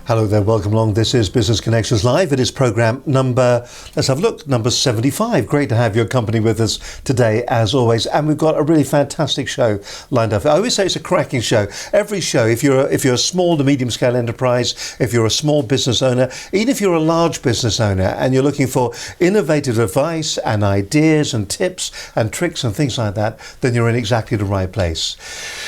Hello there, welcome along. This is Business Connections Live. It is programme number, let's have a look, number 75. Great to have your company with us today, as always. And we've got a really fantastic show lined up. I always say it's a cracking show. Every show, if you're a small to medium scale enterprise, if you're a small business owner, even if you're a large business owner and you're looking for innovative advice and ideas and tips and tricks and things like that, then you're in exactly the right place.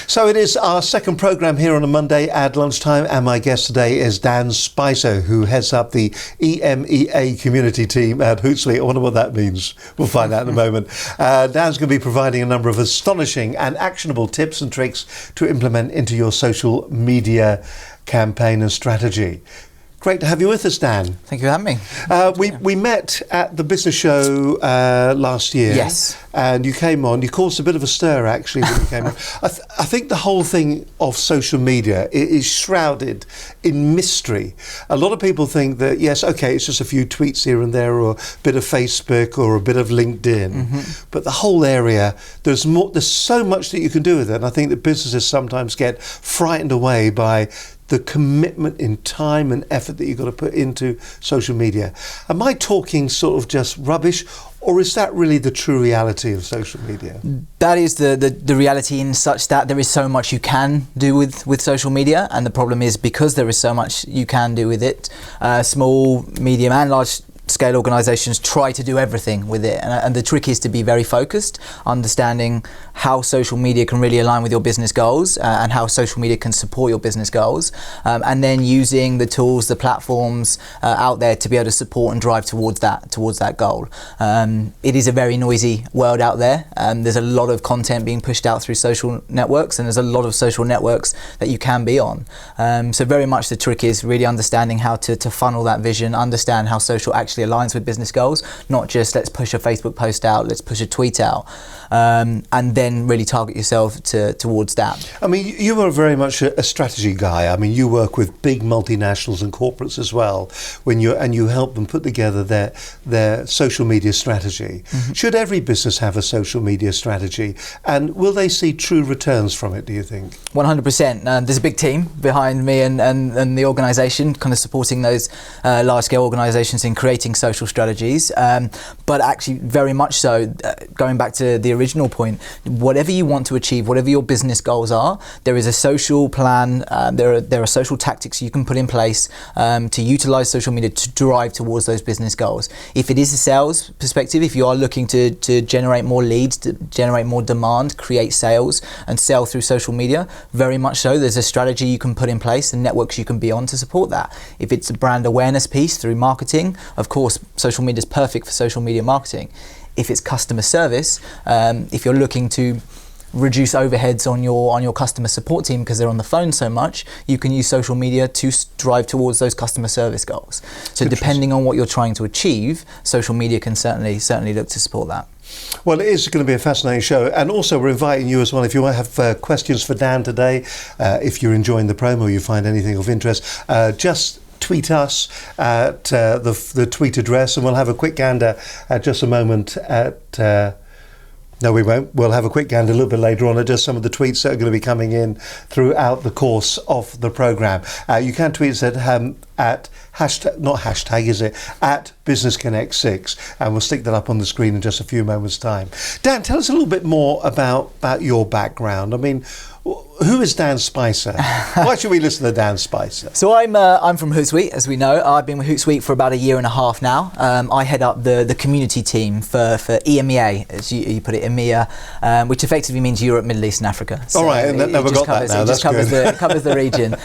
So it is our second programme here on a Monday at lunchtime, and my guest today is Dan Spicer, who heads up the EMEA community team at Hootsuite. I wonder what that means. We'll find out in a moment. Dan's going to be providing a number of astonishing and actionable tips and tricks to implement into your social media campaign and strategy. Great to have you with us, Dan. Thank you for having me. We met at the business show last year. Yes. And you came on. You caused a bit of a stir, actually, when you came on. I think the whole thing of social media is shrouded in mystery. A lot of people think that, yes, okay, it's just a few tweets here and there, or a bit of Facebook or a bit of LinkedIn. Mm-hmm. But the whole area, there's so much that you can do with it. And I think that businesses sometimes get frightened away by the commitment in time and effort that you've got to put into social media. Am I talking sort of just rubbish, or is that really the true reality of social media? That is the reality, in such that there is so much you can do with social media, and the problem is, because there is so much you can do with it, small, medium and large scale organisations try to do everything with it, and the trick is to be very focused, understanding how social media can really align with your business goals, and how social media can support your business goals, and then using the tools, the platforms out there to be able to support and drive towards that goal. It is a very noisy world out there. There's a lot of content being pushed out through social networks, and there's a lot of social networks that you can be on. So very much the trick is really understanding how to funnel that vision, understand how social actually aligns with business goals, not just let's push a Facebook post out, let's push a tweet out, and then really target yourself towards that. I mean, you are very much a strategy guy. I mean, you work with big multinationals and corporates as well, and you help them put together their social media strategy. Mm-hmm. Should every business have a social media strategy, and will they see true returns from it, do you think? 100%. There's a big team behind me and the organisation, kind of supporting those large-scale organisations in creating social strategies, but actually very much so, going back to the original point, whatever you want to achieve, whatever your business goals are, there is a social plan, there are social tactics you can put in place to utilise social media to drive towards those business goals. If it is a sales perspective, if you are looking to generate more leads, to generate more demand, create sales and sell through social media, very much so, there's a strategy you can put in place and networks you can be on to support that. If it's a brand awareness piece through marketing, of course, social media is perfect for social media marketing. If it's customer service, if you're looking to reduce overheads on your customer support team because they're on the phone so much, you can use social media to drive towards those customer service goals. So depending on what you're trying to achieve, social media can certainly look to support that. Well, it is going to be a fascinating show, and also we're inviting you as well. If you have questions for Dan today, if you're enjoying the promo, you find anything of interest, just tweet us at the tweet address, and we'll have a quick gander at just a moment at... No, we won't. We'll have a quick gander a little bit later on at just some of the tweets that are going to be coming in throughout the course of the programme. You can tweet us at hashtag, not hashtag, is it? At BusinessConnect6, and we'll stick that up on the screen in just a few moments' time. Dan, tell us a little bit more about your background. I mean, who is Dan Spicer? Why should we listen to Dan Spicer? So I'm from Hootsuite, as we know. I've been with Hootsuite for about a year and a half now. I head up the community team for EMEA, as you put it, EMEA, which effectively means Europe, Middle East and Africa. So all right, and that never got that now. That's good. It covers the region.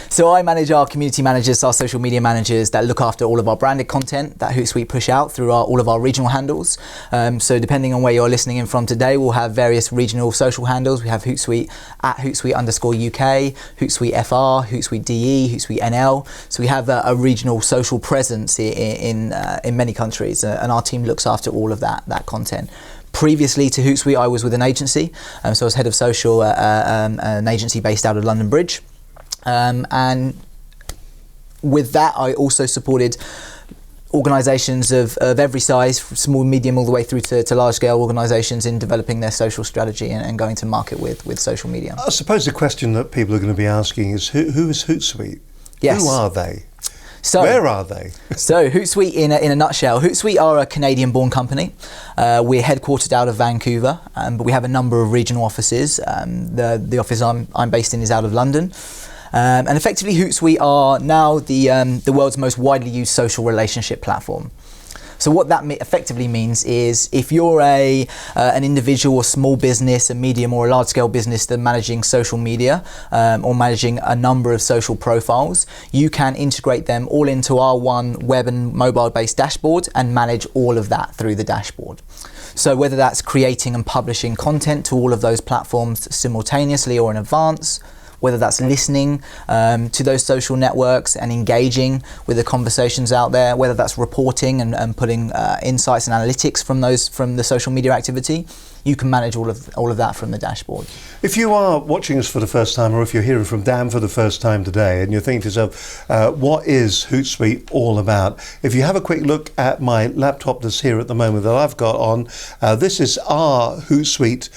So I manage our community managers, our social media managers that look after all of our branded content that Hootsuite push out through all of our regional handles. So depending on where you're listening in from today, we'll have various regional social handles. We have Hootsuite at Hootsuite_UK, Hootsuite FR, Hootsuite DE, Hootsuite NL. So we have a regional social presence in many countries, and our team looks after all of that content. Previously to Hootsuite, I was with an agency, so I was head of social at an agency based out of London Bridge, and with that I also supported organisations of every size, from small, medium, all the way through to large-scale organisations in developing their social strategy and going to market with social media. I suppose the question that people are going to be asking is, who is Hootsuite? Yes. Who are they? So, where are they? So Hootsuite, in a nutshell, Hootsuite are a Canadian-born company. We're headquartered out of Vancouver, but we have a number of regional offices. The office I'm based in is out of London. And effectively, Hootsuite are now the world's most widely used social relationship platform. So what that effectively means is if you're an individual or small business, a medium or a large-scale business that managing social media or managing a number of social profiles, you can integrate them all into our one web and mobile-based dashboard and manage all of that through the dashboard. So whether that's creating and publishing content to all of those platforms simultaneously or in advance, whether that's listening to those social networks and engaging with the conversations out there, whether that's reporting and putting insights and analytics from the social media activity, you can manage all of that from the dashboard. If you are watching us for the first time, or if you're hearing from Dan for the first time today, and you're thinking to yourself, what is Hootsuite all about? If you have a quick look at my laptop that's here at the moment that I've got on, this is our Hootsuite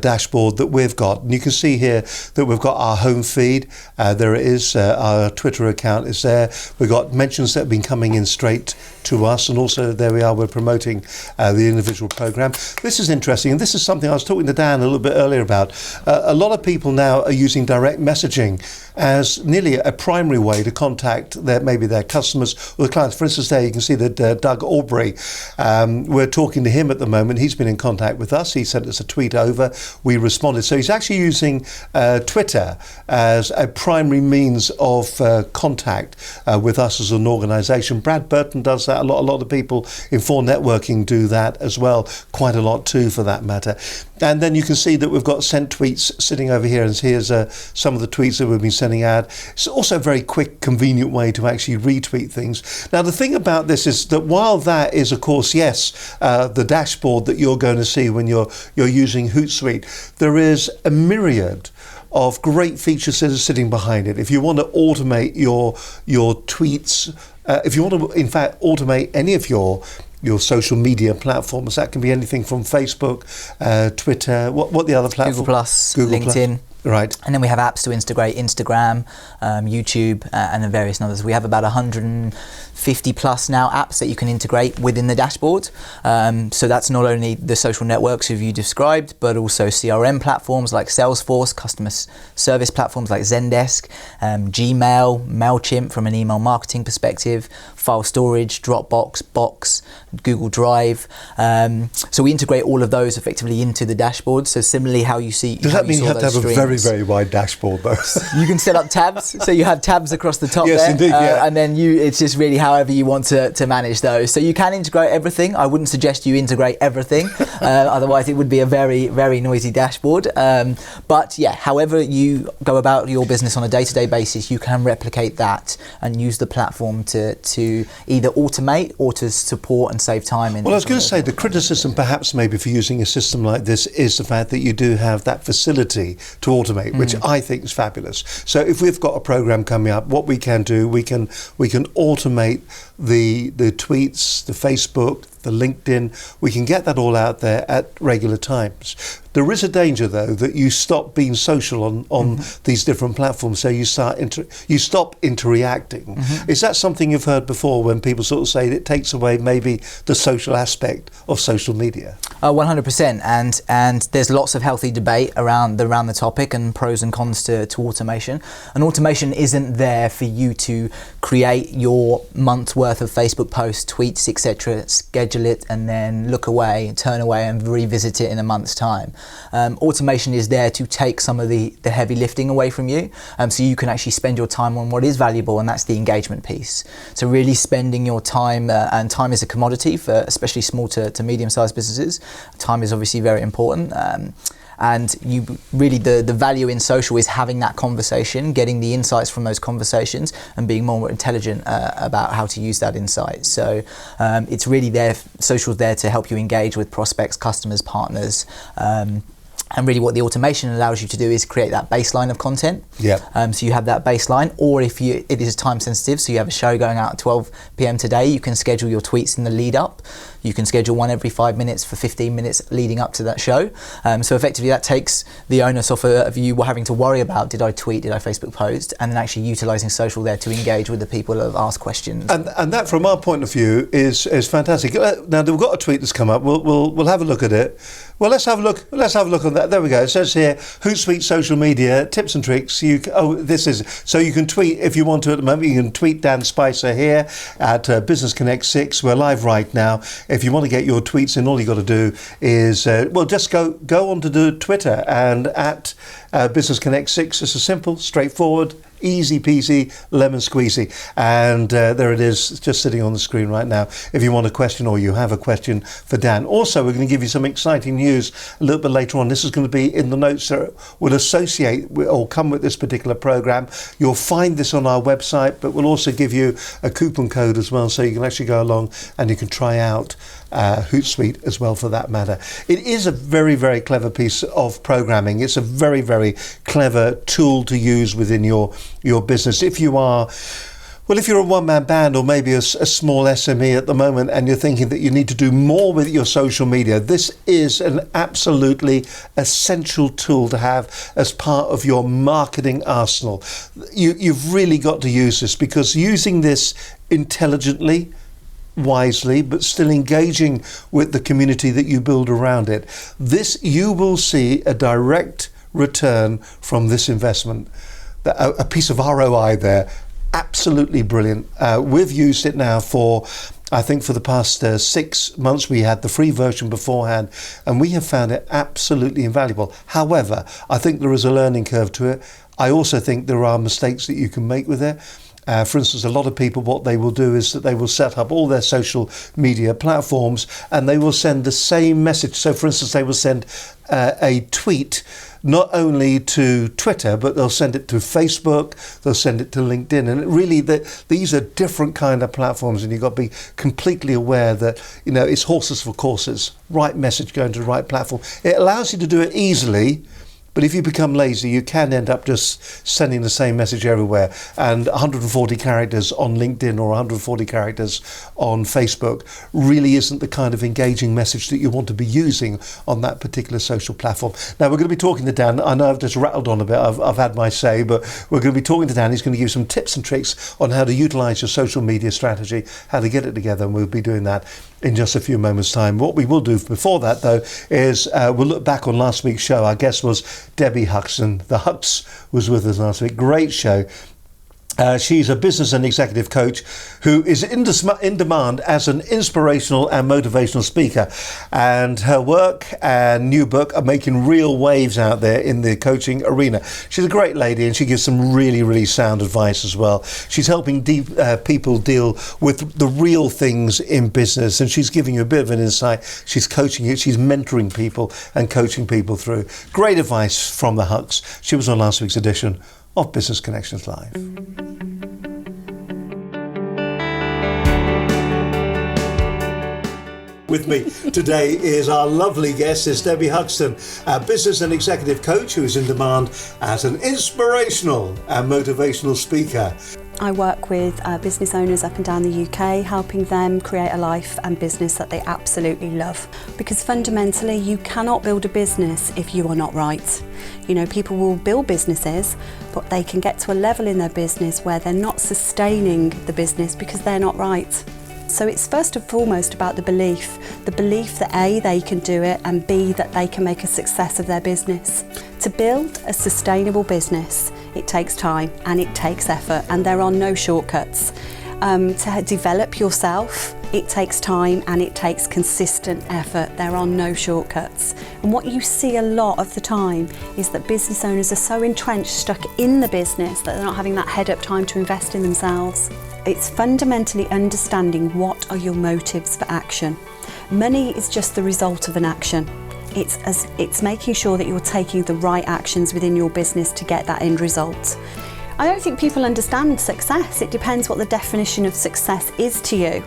dashboard that we've got. And you can see here that we've got our home feed. There it is. Our Twitter account is there. We've got mentions that have been coming in straight to us, and also there we are, we're promoting the individual program. This is interesting, and this is something I was talking to Dan a little bit earlier about. A lot of people now are using direct messaging as nearly a primary way to contact maybe their customers or the clients. For instance, there you can see that Doug Aubrey, we're talking to him at the moment. He's been in contact with us. He sent us a tweet over. We responded. So he's actually using Twitter as a primary means of contact with us as an organisation. Brad Burton does that a lot. A lot of people in 4 Networking do that as well, quite a lot too, for that matter. And then you can see that we've got sent tweets sitting over here, and here's some of the tweets that we've been sending out. It's also a very quick, convenient way to actually retweet things. Now, the thing about this is that while that is, of course, yes, the dashboard that you're going to see when you're using Hootsuite, there is a myriad of great features that are sitting behind it. If you want to automate your tweets, if you want to, in fact, automate any of your social media platforms, that can be anything from Facebook, Twitter, what the other platforms? Google+, LinkedIn. Right. And then we have apps to integrate Instagram, YouTube, and then various others. We have about 150 plus now apps that you can integrate within the dashboard. So that's not only the social networks who you described, but also CRM platforms like Salesforce, customer service platforms like Zendesk, Gmail, MailChimp from an email marketing perspective, file storage, Dropbox, Box, Google Drive. So we integrate all of those effectively into the dashboard. So similarly, how you see. Does that mean you have to have a very, very wide dashboard, though? You can set up tabs, so you have tabs across the top. Yes, there, indeed, yeah. And then it's just really however you want to manage those. So you can integrate everything. I wouldn't suggest you integrate everything, otherwise it would be a very, very noisy dashboard. But yeah, however you go about your business on a day-to-day basis, you can replicate that and use the platform to either automate or to support and save time. Well, I was going to say the criticism perhaps maybe for using a system like this is the fact that you do have that facility to automate, which I think is fabulous. So if we've got a program coming up, what we can do, we can automate the tweets, the Facebook, the LinkedIn. We can get that all out there at regular times. There is a danger, though, that you stop being social on these different platforms, so you stop interreacting. Is that something you've heard before when people sort of say it takes away maybe the social aspect of social media? 100%, and there's lots of healthy debate around the topic and pros and cons to automation. And automation isn't there for you to create your month's worth of Facebook posts, tweets, etc., schedule it, and then look away, turn away, and revisit it in a month's time. Automation is there to take some of the heavy lifting away from you, so you can actually spend your time on what is valuable, and that's the engagement piece. So really spending your time, and time is a commodity for especially small to medium-sized businesses. Time is obviously very important. And you really, the value in social is having that conversation, getting the insights from those conversations, and being more intelligent about how to use that insight. So it's really there, social's there to help you engage with prospects, customers, partners, And really what the automation allows you to do is create that baseline of content. So you have that baseline, or if it is time sensitive, so you have a show going out at 12 p.m. today, you can schedule your tweets in the lead up. You can schedule one every 5 minutes for 15 minutes leading up to that show. So effectively that takes the onus off of you having to worry about, did I tweet, did I Facebook post, and then actually utilising social there to engage with the people that have asked questions. And that, from our point of view, is fantastic. Now we've got a tweet that's come up. We'll have a look at it. Well, let's have a look. Let's have a look on that. There we go. It says here, Hootsuite social media tips and tricks. This is so you can tweet if you want to at the moment. You can tweet Dan Spicer here at Business Connect 6. We're live right now. If you want to get your tweets in, all you got to do is just go onto the Twitter and at Business Connect 6. It's a simple, straightforward, easy peasy, lemon squeezy. And there it is, just sitting on the screen right now. If you want a question or you have a question for Dan. Also, we're going to give you some exciting news a little bit later on. This is going to be in the notes that will associate or come with this particular program. You'll find this on our website, but we'll also give you a coupon code as well, so you can actually go along and you can try out Hootsuite as well, for that matter. It is a very, very clever piece of programming. It's a very, very clever tool to use within your business. If you're a one-man band or maybe a small SME at the moment and you're thinking that you need to do more with your social media, this is an absolutely essential tool to have as part of your marketing arsenal. You've really got to use this, because using this intelligently, wisely, but still engaging with the community that you build around it, you will see a direct return from this investment. A piece of ROI there. Absolutely brilliant. We've used it now for the past 6 months. We had the free version beforehand, and we have found it absolutely invaluable. However, I think there is a learning curve to it. I also think there are mistakes that you can make with it. For instance, a lot of people, what they will do is that they will set up all their social media platforms and they will send the same message. So, for instance, they will send a tweet not only to Twitter, but they'll send it to Facebook, they'll send it to LinkedIn. And really, these are different kind of platforms, and you've got to be completely aware that, it's horses for courses, right message going to the right platform. It allows you to do it easily, but if you become lazy, you can end up just sending the same message everywhere. And 140 characters on LinkedIn or 140 characters on Facebook really isn't the kind of engaging message that you want to be using on that particular social platform. Now, we're going to be talking to Dan. I know I've just rattled on a bit. I've had my say, but we're going to be talking to Dan. He's going to give you some tips and tricks on how to utilize your social media strategy, how to get it together, and we'll be doing that in just a few moments' time. What we will do before that, though, is we'll look back on last week's show. Our guest was Debbie Huxton. The Hux was with us last week. Great show. She's a business and executive coach who is in demand as an inspirational and motivational speaker. And her work and new book are making real waves out there in the coaching arena. She's a great lady, and she gives some really, really sound advice as well. She's helping people deal with the real things in business, and she's giving you a bit of an insight. She's coaching you, she's mentoring people and coaching people through. Great advice from the Hux. She was on last week's edition of Business Connections Live. With me today is our lovely guest, is Debbie Huxton, a business and executive coach who is in demand as an inspirational and motivational speaker. I work with business owners up and down the UK, helping them create a life and business that they absolutely love. Because fundamentally, you cannot build a business if you are not right. People will build businesses, but they can get to a level in their business where they're not sustaining the business because they're not right. So it's first and foremost about the belief that A, they can do it, and B, that they can make a success of their business. To build a sustainable business, it takes time and it takes effort, and there are no shortcuts. To develop yourself, it takes time and it takes consistent effort. There are no shortcuts. And what you see a lot of the time is that business owners are so entrenched, stuck in the business, that they're not having that head-up time to invest in themselves. It's fundamentally understanding what are your motives for action. Money is just the result of an action. It's making sure that you're taking the right actions within your business to get that end result. I don't think people understand success. It depends what the definition of success is to you.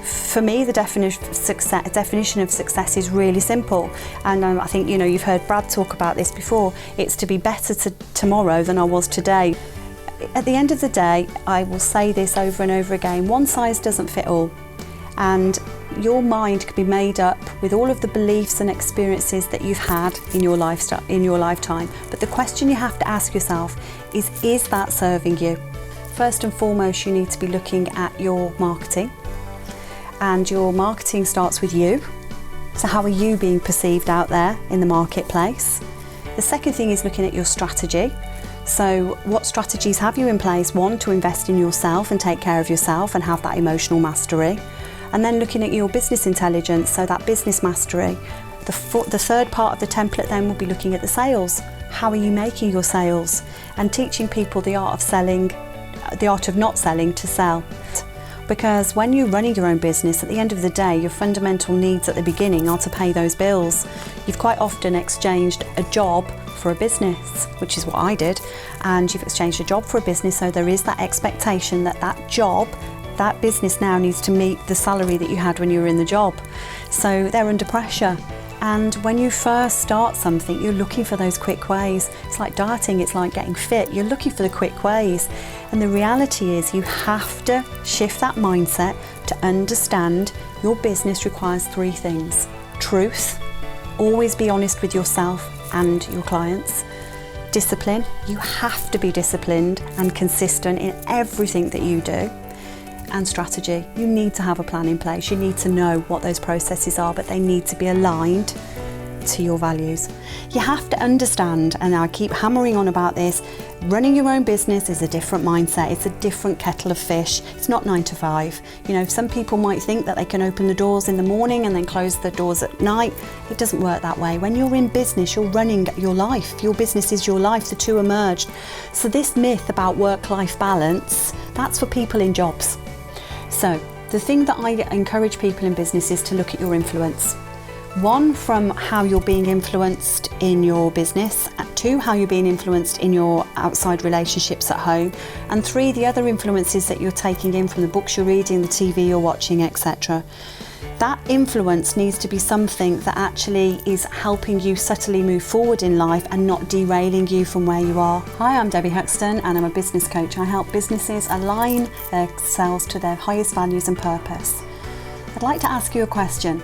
For me, the definition of success is really simple, and I think you've heard Brad talk about this before. It's to be better tomorrow than I was today. At the end of the day, I will say this over and over again, one size doesn't fit all, and your mind can be made up with all of the beliefs and experiences that you've had in your lifetime. But the question you have to ask yourself is that serving you? First and foremost, you need to be looking at your marketing, and your marketing starts with you. So how are you being perceived out there in the marketplace? The second thing is looking at your strategy. So what strategies have you in place? One, to invest in yourself and take care of yourself and have that emotional mastery. And then looking at your business intelligence, so that business mastery. The third part of the template then will be looking at the sales. How are you making your sales? And teaching people the art of not selling to sell. Because when you're running your own business, at the end of the day, your fundamental needs at the beginning are to pay those bills. You've quite often exchanged a job for a business, which is what I did, and you've exchanged a job for a business, so there is that expectation that that business now needs to meet the salary that you had when you were in the job. So they're under pressure. And when you first start something, you're looking for those quick ways. It's like dieting, it's like getting fit. You're looking for the quick ways. And the reality is you have to shift that mindset to understand your business requires three things. Truth, always be honest with yourself and your clients. Discipline, you have to be disciplined and consistent in everything that you do. And strategy, you need to have a plan in place. You need to know what those processes are, but they need to be aligned to your values. You have to understand, and I keep hammering on about this, running your own business is a different mindset. It's a different kettle of fish. It's not 9 to 5. Some people might think that they can open the doors in the morning and then close the doors at night. It doesn't work that way. When you're in business, you're running your life. Your business is your life. The two are merged. So this myth about work-life balance, that's for people in jobs. So the thing that I encourage people in business is to look at your influence. One, from how you're being influenced in your business. Two, how you're being influenced in your outside relationships at home. And three, the other influences that you're taking in from the books you're reading, the TV you're watching, etc. That influence needs to be something that actually is helping you subtly move forward in life and not derailing you from where you are. Hi, I'm Debbie Huxton and I'm a business coach. I help businesses align themselves to their highest values and purpose. I'd like to ask you a question.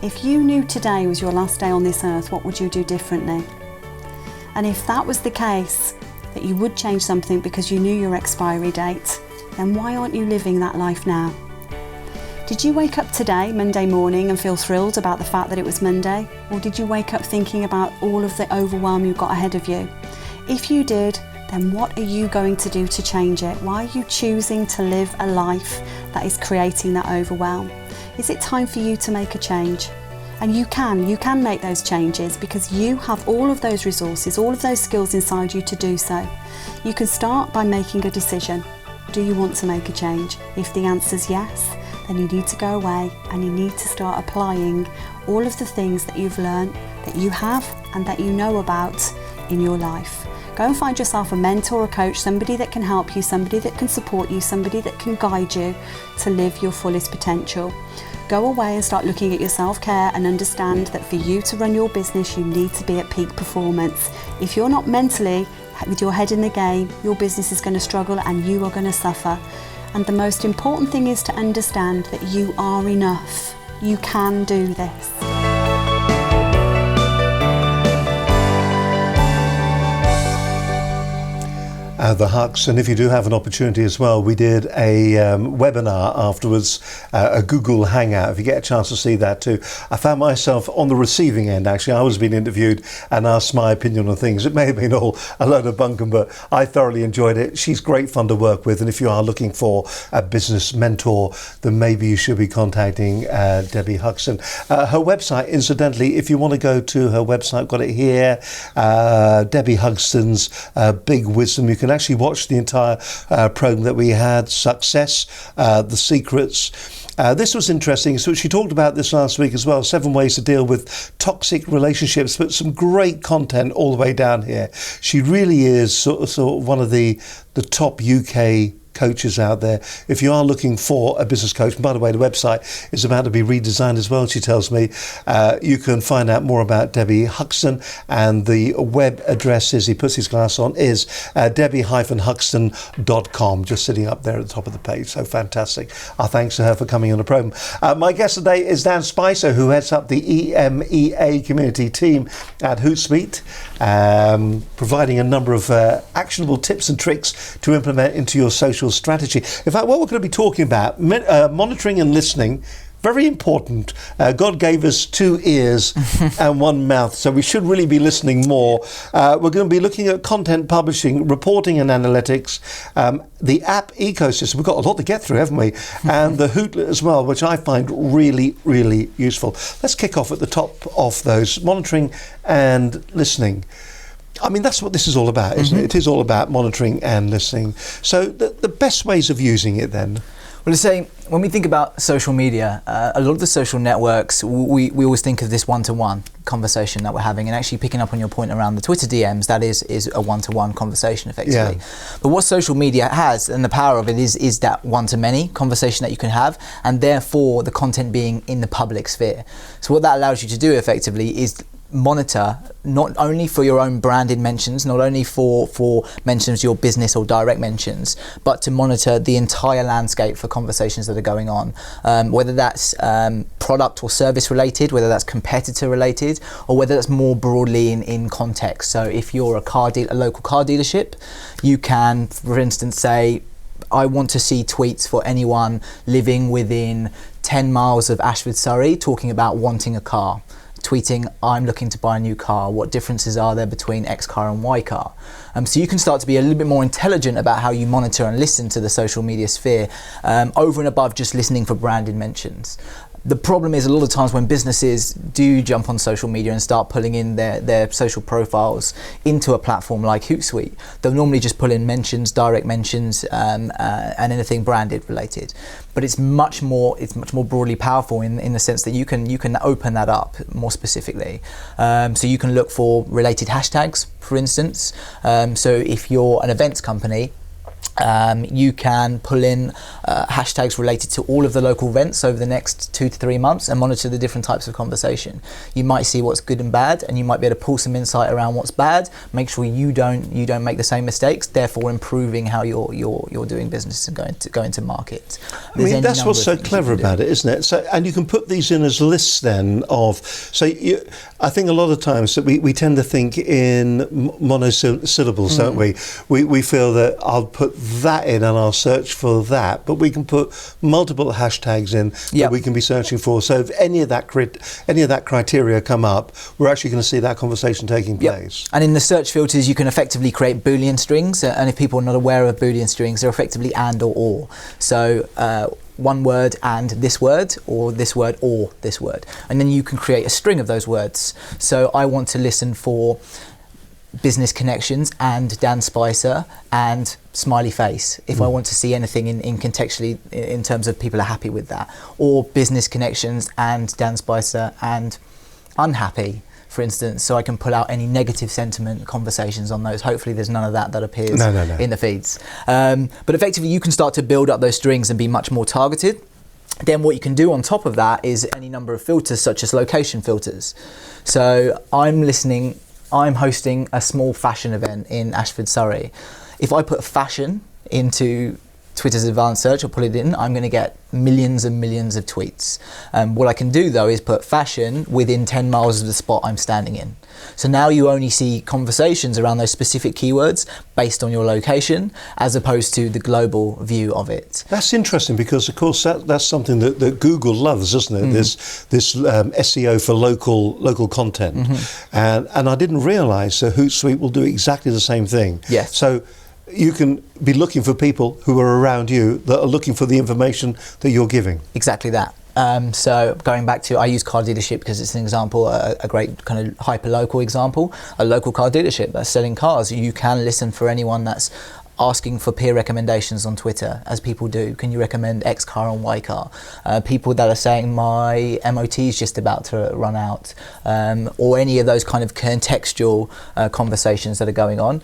If you knew today was your last day on this earth, what would you do differently? And if that was the case, that you would change something because you knew your expiry date, then why aren't you living that life now? Did you wake up today, Monday morning, and feel thrilled about the fact that it was Monday? Or did you wake up thinking about all of the overwhelm you've got ahead of you? If you did, then what are you going to do to change it? Why are you choosing to live a life that is creating that overwhelm? Is it time for you to make a change? And you can make those changes because you have all of those resources, all of those skills inside you to do so. You can start by making a decision. Do you want to make a change? If the answer's yes, then you need to go away and you need to start applying all of the things that you've learned, that you have and that you know about in your life. Go and find yourself a mentor, a coach, somebody that can help you, somebody that can support you, somebody that can guide you to live your fullest potential. Go away and start looking at your self-care and understand that for you to run your business, you need to be at peak performance. If you're not mentally with your head in the game, your business is going to struggle and you are going to suffer. And the most important thing is to understand that you are enough. You can do this. The Hux, and if you do have an opportunity as well, we did a webinar afterwards, a Google Hangout, if you get a chance to see that too. I found myself on the receiving end, actually. I was being interviewed and asked my opinion on things. It may have been all a load of bunkum, but I thoroughly enjoyed it. She's great fun to work with, and if you are looking for a business mentor, then maybe you should be contacting Debbie Huxton. Her website, incidentally, if you want to go to her website, got it here, Debbie Huxton's Big Wisdom. You can actually watch the entire program that we had, Success, The Secrets. This was interesting. So she talked about this last week as well, 7 ways to deal with toxic relationships, but some great content all the way down here. She really is sort of one of the top UK coaches out there. If you are looking for a business coach, and by the way, the website is about to be redesigned as well, she tells me. You can find out more about Debbie Huxton, and the web address is, he puts his glass on, is debbie-huxton.com, just sitting up there at the top of the page. So fantastic. Our thanks to her for coming on the program. My guest today is Dan Spicer, who heads up the EMEA community team at Hootsuite, providing a number of actionable tips and tricks to implement into your social strategy. In fact, what we're going to be talking about, monitoring and listening, very important. God gave us 2 ears and 1 mouth, so we should really be listening more. We're going to be looking at content publishing, reporting and analytics, the app ecosystem. We've got a lot to get through, haven't we? And the Hootlet as well, which I find really, really useful. Let's kick off at the top of those, monitoring and listening. I mean, that's what this is all about, isn't it? It is all about monitoring and listening. So the best ways of using it then? Well, to say, when we think about social media, a lot of the social networks, we always think of this one-to-one conversation that we're having, and actually picking up on your point around the Twitter DMs, that is a one-to-one conversation effectively. Yeah. But what social media has, and the power of it, is that one-to-many conversation that you can have, and therefore the content being in the public sphere. So what that allows you to do effectively is monitor not only for your own branded mentions, not only for mentions your business or direct mentions, but to monitor the entire landscape for conversations that are going on, whether that's product or service related, whether that's competitor related, or whether that's more broadly in context. So if you're a local car dealership, you can, for instance, say, I want to see tweets for anyone living within 10 miles of Ashford, Surrey, talking about wanting a car. Tweeting, I'm looking to buy a new car, what differences are there between X car and Y car? So you can start to be a little bit more intelligent about how you monitor and listen to the social media sphere, over and above just listening for branded mentions. The problem is a lot of times when businesses do jump on social media and start pulling in their social profiles into a platform like Hootsuite, they'll normally just pull in mentions, direct mentions, and anything branded related. But it's much more broadly powerful in the sense that you can open that up more specifically. So you can look for related hashtags, for instance. So if you're an events company, you can pull in hashtags related to all of the local events over the next 2 to 3 months and monitor the different types of conversation. You might see what's good and bad, and you might be able to pull some insight around what's bad. Make sure you don't make the same mistakes, therefore improving how you're doing business and going to market. I mean, that's what's so clever about it, isn't it? So, and you can put these in as lists then of. So I think a lot of times that we tend to think in monosyllables, don't we? We feel that I'll put that in and I'll search for that, but we can put multiple hashtags in that we can be searching for. So if any of that criteria come up, we're actually going to see that conversation taking place. And in the search filters, you can effectively create Boolean strings, and if people are not aware of Boolean strings, they're effectively and or. So one word and this word, or this word or this word, and then you can create a string of those words. So I want to listen for business connections and Dan Spicer and smiley face if I want to see anything in contextually in terms of people are happy with that, or business connections and Dan Spicer and unhappy, for instance, so I can pull out any negative sentiment conversations on those. Hopefully there's none of that appears in the feeds, but effectively you can start to build up those strings and be much more targeted. Then what you can do on top of that is any number of filters, such as location filters. So I'm hosting a small fashion event in Ashford, Surrey. If I put fashion into Twitter's advanced search or pull it in, I'm going to get millions and millions of tweets. What I can do though is put fashion within 10 miles of the spot I'm standing in. So now you only see conversations around those specific keywords based on your location, as opposed to the global view of it. That's interesting, because of course that's something that Google loves, isn't it? This SEO for local content. And I didn't realise that Hootsuite will do exactly the same thing. Yes. So you can be looking for people who are around you that are looking for the information that you're giving. Exactly that. So going back to, I use car dealership because it's an example, a great kind of hyper-local example, a local car dealership that's selling cars. You can listen for anyone that's asking for peer recommendations on Twitter, as people do. Can you recommend X car and Y car? People that are saying my MOT is just about to run out, or any of those kind of contextual conversations that are going on.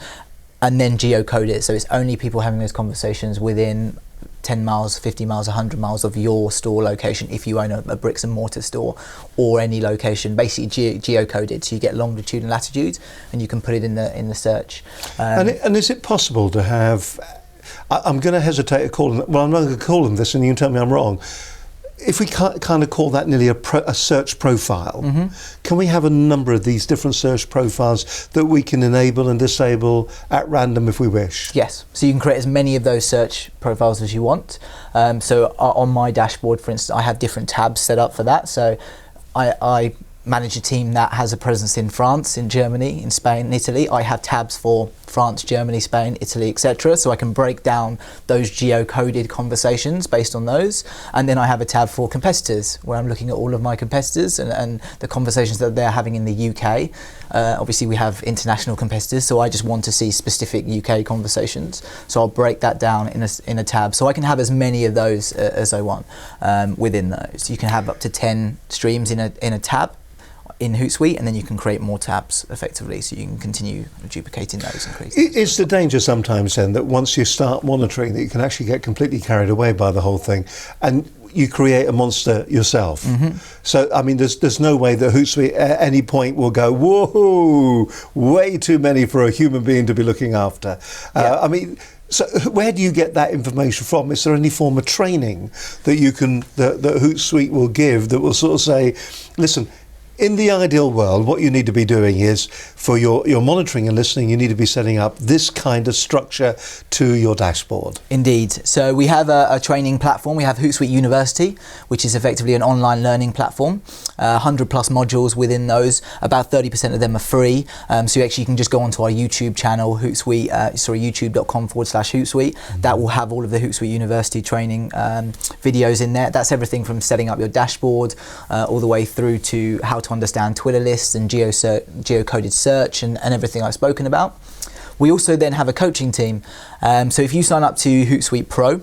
and then geocode it, so it's only people having those conversations within 10 miles, 50 miles, 100 miles of your store location if you own a bricks and mortar store, or any location, basically geocoded, so you get longitude and latitude, and you can put it in the search. And is it possible to have, I'm going to hesitate to call them, well, I'm not going to call them this, and you can tell me I'm wrong. If we kind of call that nearly a search profile, can we have a number of these different search profiles that we can enable and disable at random if we wish? Yes, so you can create as many of those search profiles as you want. So on my dashboard, for instance, I have different tabs set up for that. So I manage a team that has a presence in France, in Germany, in Spain, in Italy. I have tabs for France, Germany, Spain, Italy, etc. So I can break down those geocoded conversations based on those. And then I have a tab for competitors, where I'm looking at all of my competitors and the conversations that they're having in the UK. Obviously we have international competitors, so I just want to see specific UK conversations. So I'll break that down in a tab. So I can have as many of those as I want within those. You can have up to 10 streams in a tab in Hootsuite, and then you can create more tabs effectively, so you can continue duplicating those. Is the danger sometimes then that once you start monitoring, that you can actually get completely carried away by the whole thing and you create a monster yourself? So I mean, there's no way that Hootsuite at any point will go, whoa, way too many for a human being to be looking after. I mean, so where do you get that information from? Is there any form of training that you can that Hootsuite will give that will sort of say, listen, in the ideal world, what you need to be doing is, for your monitoring and listening, you need to be setting up this kind of structure to your dashboard? Indeed. So we have a training platform. We have Hootsuite University, which is effectively an online learning platform. 100 plus modules within those. About 30% of them are free. So you actually can just go onto our YouTube channel, youtube.com/Hootsuite. That will have all of the Hootsuite University training videos in there. That's everything from setting up your dashboard all the way through to how to understand Twitter lists and geocoded search and everything I've spoken about. We also then have a coaching team. So if you sign up to Hootsuite Pro,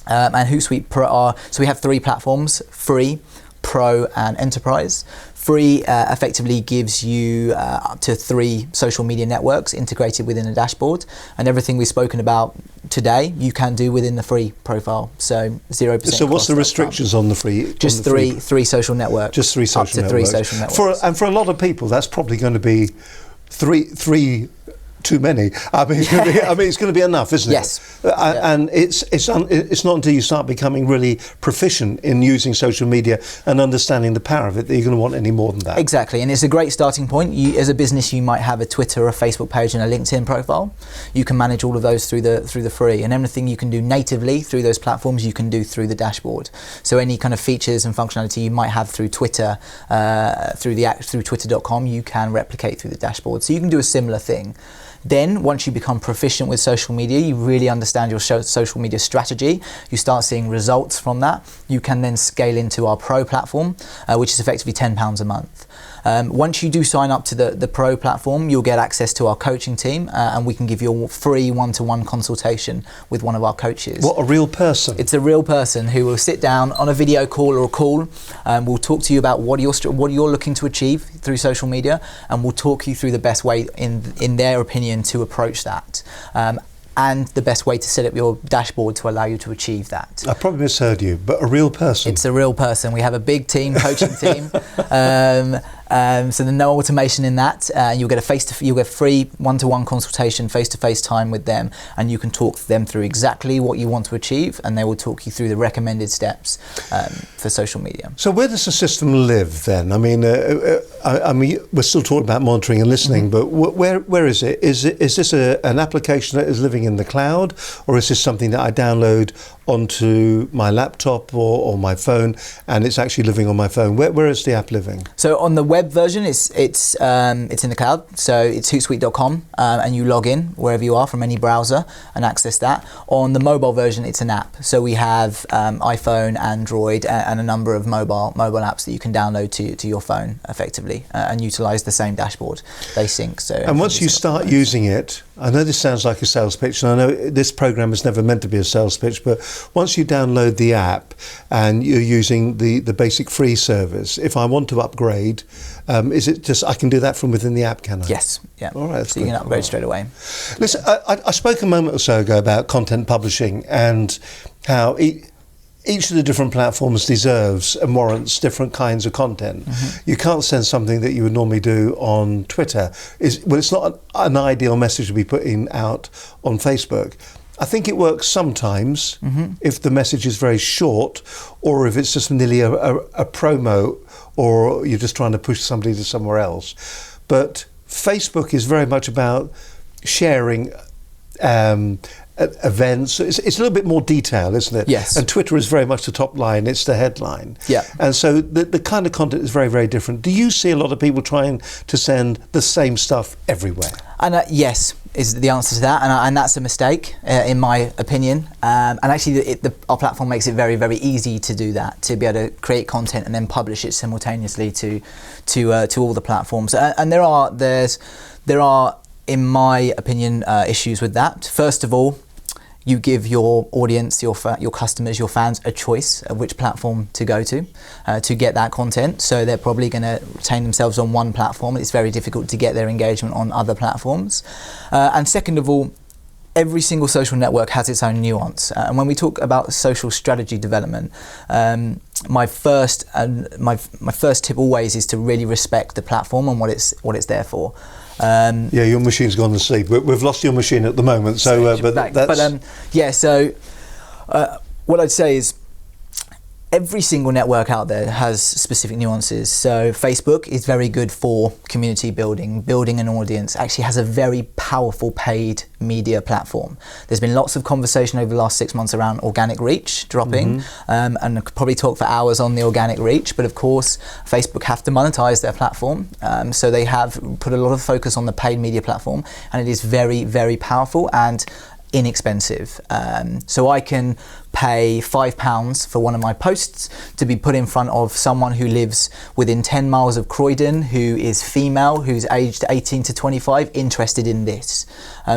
and Hootsuite Pro so we have 3 platforms: Free, Pro and Enterprise. Free effectively gives you up to 3 social media networks integrated within a dashboard, and everything we've spoken about today you can do within the free profile. So 0%. So what's the restrictions on the free? Just three social networks. Just 3 social networks. Up to 3 social networks. And for a lot of people, that's probably going to be three too many. I mean, it's going to be enough, isn't it? Yes. And it's not until you start becoming really proficient in using social media and understanding the power of it that you're going to want any more than that. Exactly, and it's a great starting point. As a business, you might have a Twitter or a Facebook page and a LinkedIn profile. You can manage all of those through the free, and everything you can do natively through those platforms, you can do through the dashboard. So any kind of features and functionality you might have through Twitter, through twitter.com, you can replicate through the dashboard. So you can do a similar thing. Then, once you become proficient with social media, you really understand your social media strategy, you start seeing results from that, you can then scale into our Pro platform, which is effectively £10 a month. Once you do sign up to the Pro platform, you'll get access to our coaching team, and we can give you a free one-to-one consultation with one of our coaches. What, a real person? It's a real person who will sit down on a video call or a call, we'll talk to you about what you're looking to achieve through social media, and we'll talk you through the best way, in their opinion, to approach that. And the best way to set up your dashboard to allow you to achieve that. I probably misheard you, but a real person. It's a real person. We have a big team, coaching team. So there's no automation in that. You'll get you'll get free one-to-one consultation, face-to-face time with them, and you can talk them through exactly what you want to achieve, and they will talk you through the recommended steps for social media. So where does the system live then? I mean, we're still talking about monitoring and listening, but where is it? Is this an application that is living in the cloud, or is this something that I download onto my laptop or my phone, and it's actually living on my phone? Where is the app living? So on the web version, it's in the cloud. So it's hootsuite.com, and you log in wherever you are from any browser and access that. On the mobile version, it's an app. So we have iPhone, Android, and a number of mobile apps that you can download to your phone effectively and utilize the same dashboard. They sync. So and once you start using it, I know this sounds like a sales pitch, and I know this program is never meant to be a sales pitch, but once you download the app and you're using the basic free service, if I want to upgrade, Is it just I can do that from within the app, can I? Yes. Yeah. All right. So you can upgrade straight away. Listen, I spoke a moment or so ago about content publishing and how each of the different platforms deserves and warrants different kinds of content. You can't send something that you would normally do on Twitter. It's not an ideal message to be putting out on Facebook. I think it works sometimes if the message is very short, or if it's just nearly a promo, or you're just trying to push somebody to somewhere else. But Facebook is very much about sharing events. It's a little bit more detail, isn't it? Yes. And Twitter is very much the top line, it's the headline. Yeah. And so the kind of content is very, very different. Do you see a lot of people trying to send the same stuff everywhere? And yes, is the answer to that, and that's a mistake in my opinion. And actually, our platform makes it very, very easy to do that, to be able to create content and then publish it simultaneously to all the platforms. And there are, in my opinion, issues with that. First of all, you give your audience, your customers, your fans a choice of which platform to go to get that content. So they're probably going to retain themselves on one platform. It's very difficult to get their engagement on other platforms. And second of all, every single social network has its own nuance. And when we talk about social strategy development, my first tip always is to really respect the platform and what it's there for. Your machine's gone to sleep. We've lost your machine at the moment. So, what I'd say is every single network out there has specific nuances. So Facebook is very good for community building an audience, actually has a very powerful paid media platform. There's been lots of conversation over the last 6 months around organic reach dropping, and I could probably talk for hours on the organic reach, but of course Facebook have to monetize their platform, so they have put a lot of focus on the paid media platform, and it is very, very powerful and inexpensive. So I can pay £5 for one of my posts to be put in front of someone who lives within 10 miles of Croydon, who is female, who's aged 18 to 25, interested in this.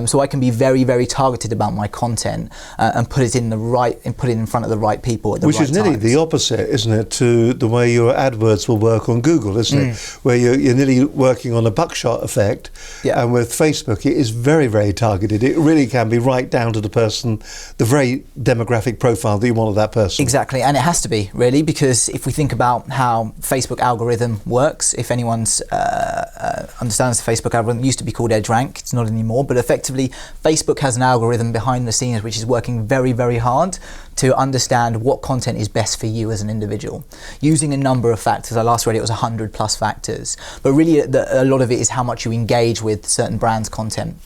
So I can be very, very targeted about my content and put it in front of the right people at the right times. Which is nearly the opposite, isn't it, to the way your AdWords will work on Google, isn't it? Where you're nearly working on a buckshot effect. Yeah. And with Facebook, it is very, very targeted. It really can be right down to the person, the very demographic profile that you want of that person. Exactly, and it has to be, really, because if we think about how Facebook algorithm works, if anyone understands the Facebook algorithm, it used to be called EdgeRank, it's not anymore, but effectively Facebook has an algorithm behind the scenes which is working very, very hard to understand what content is best for you as an individual, using a number of factors. I last read it was 100 plus factors, but really a lot of it is how much you engage with certain brands' content.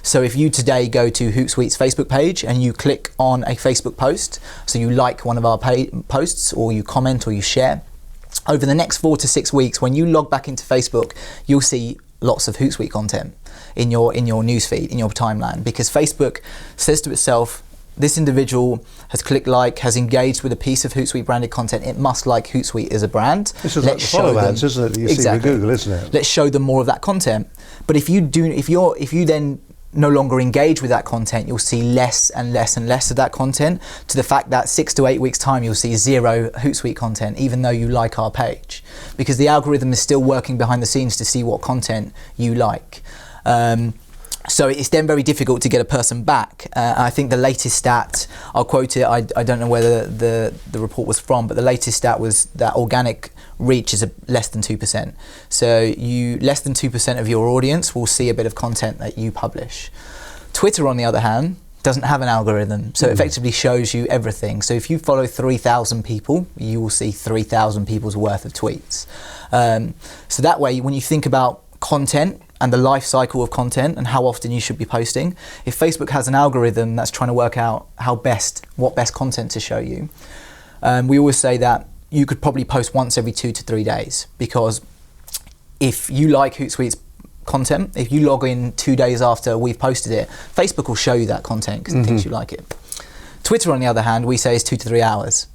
So if you today go to Hootsuite's Facebook page and you click on a Facebook post, so you like one of our posts, or you comment or you share, over the next 4 to 6 weeks, when you log back into Facebook, you'll see lots of Hootsuite content in your newsfeed, in your timeline, because Facebook says to itself, this individual has clicked like, has engaged with a piece of Hootsuite branded content. It must like Hootsuite as a brand. This is like the follow ads, isn't it? That you see with Google, isn't it? Let's show them more of that content. But if you then no longer engage with that content, you'll see less and less and less of that content, to the fact that 6 to 8 weeks time you'll see zero Hootsuite content, even though you like our page, because the algorithm is still working behind the scenes to see what content you like. So it's then very difficult to get a person back. I think the latest stat, I'll quote it, I don't know whether the report was from, but the latest stat was that organic reach is less than 2%. So less than 2% of your audience will see a bit of content that you publish. Twitter, on the other hand, doesn't have an algorithm, so it effectively shows you everything. So if you follow 3,000 people, you will see 3,000 people's worth of tweets. So that way, when you think about content and the life cycle of content and how often you should be posting, if Facebook has an algorithm that's trying to work out what best content to show you, we always say that you could probably post once every 2 to 3 days, because if you like Hootsuite's content, if you log in 2 days after we've posted it, Facebook will show you that content because it thinks you like it. Twitter, on the other hand, we say is 2 to 3 hours.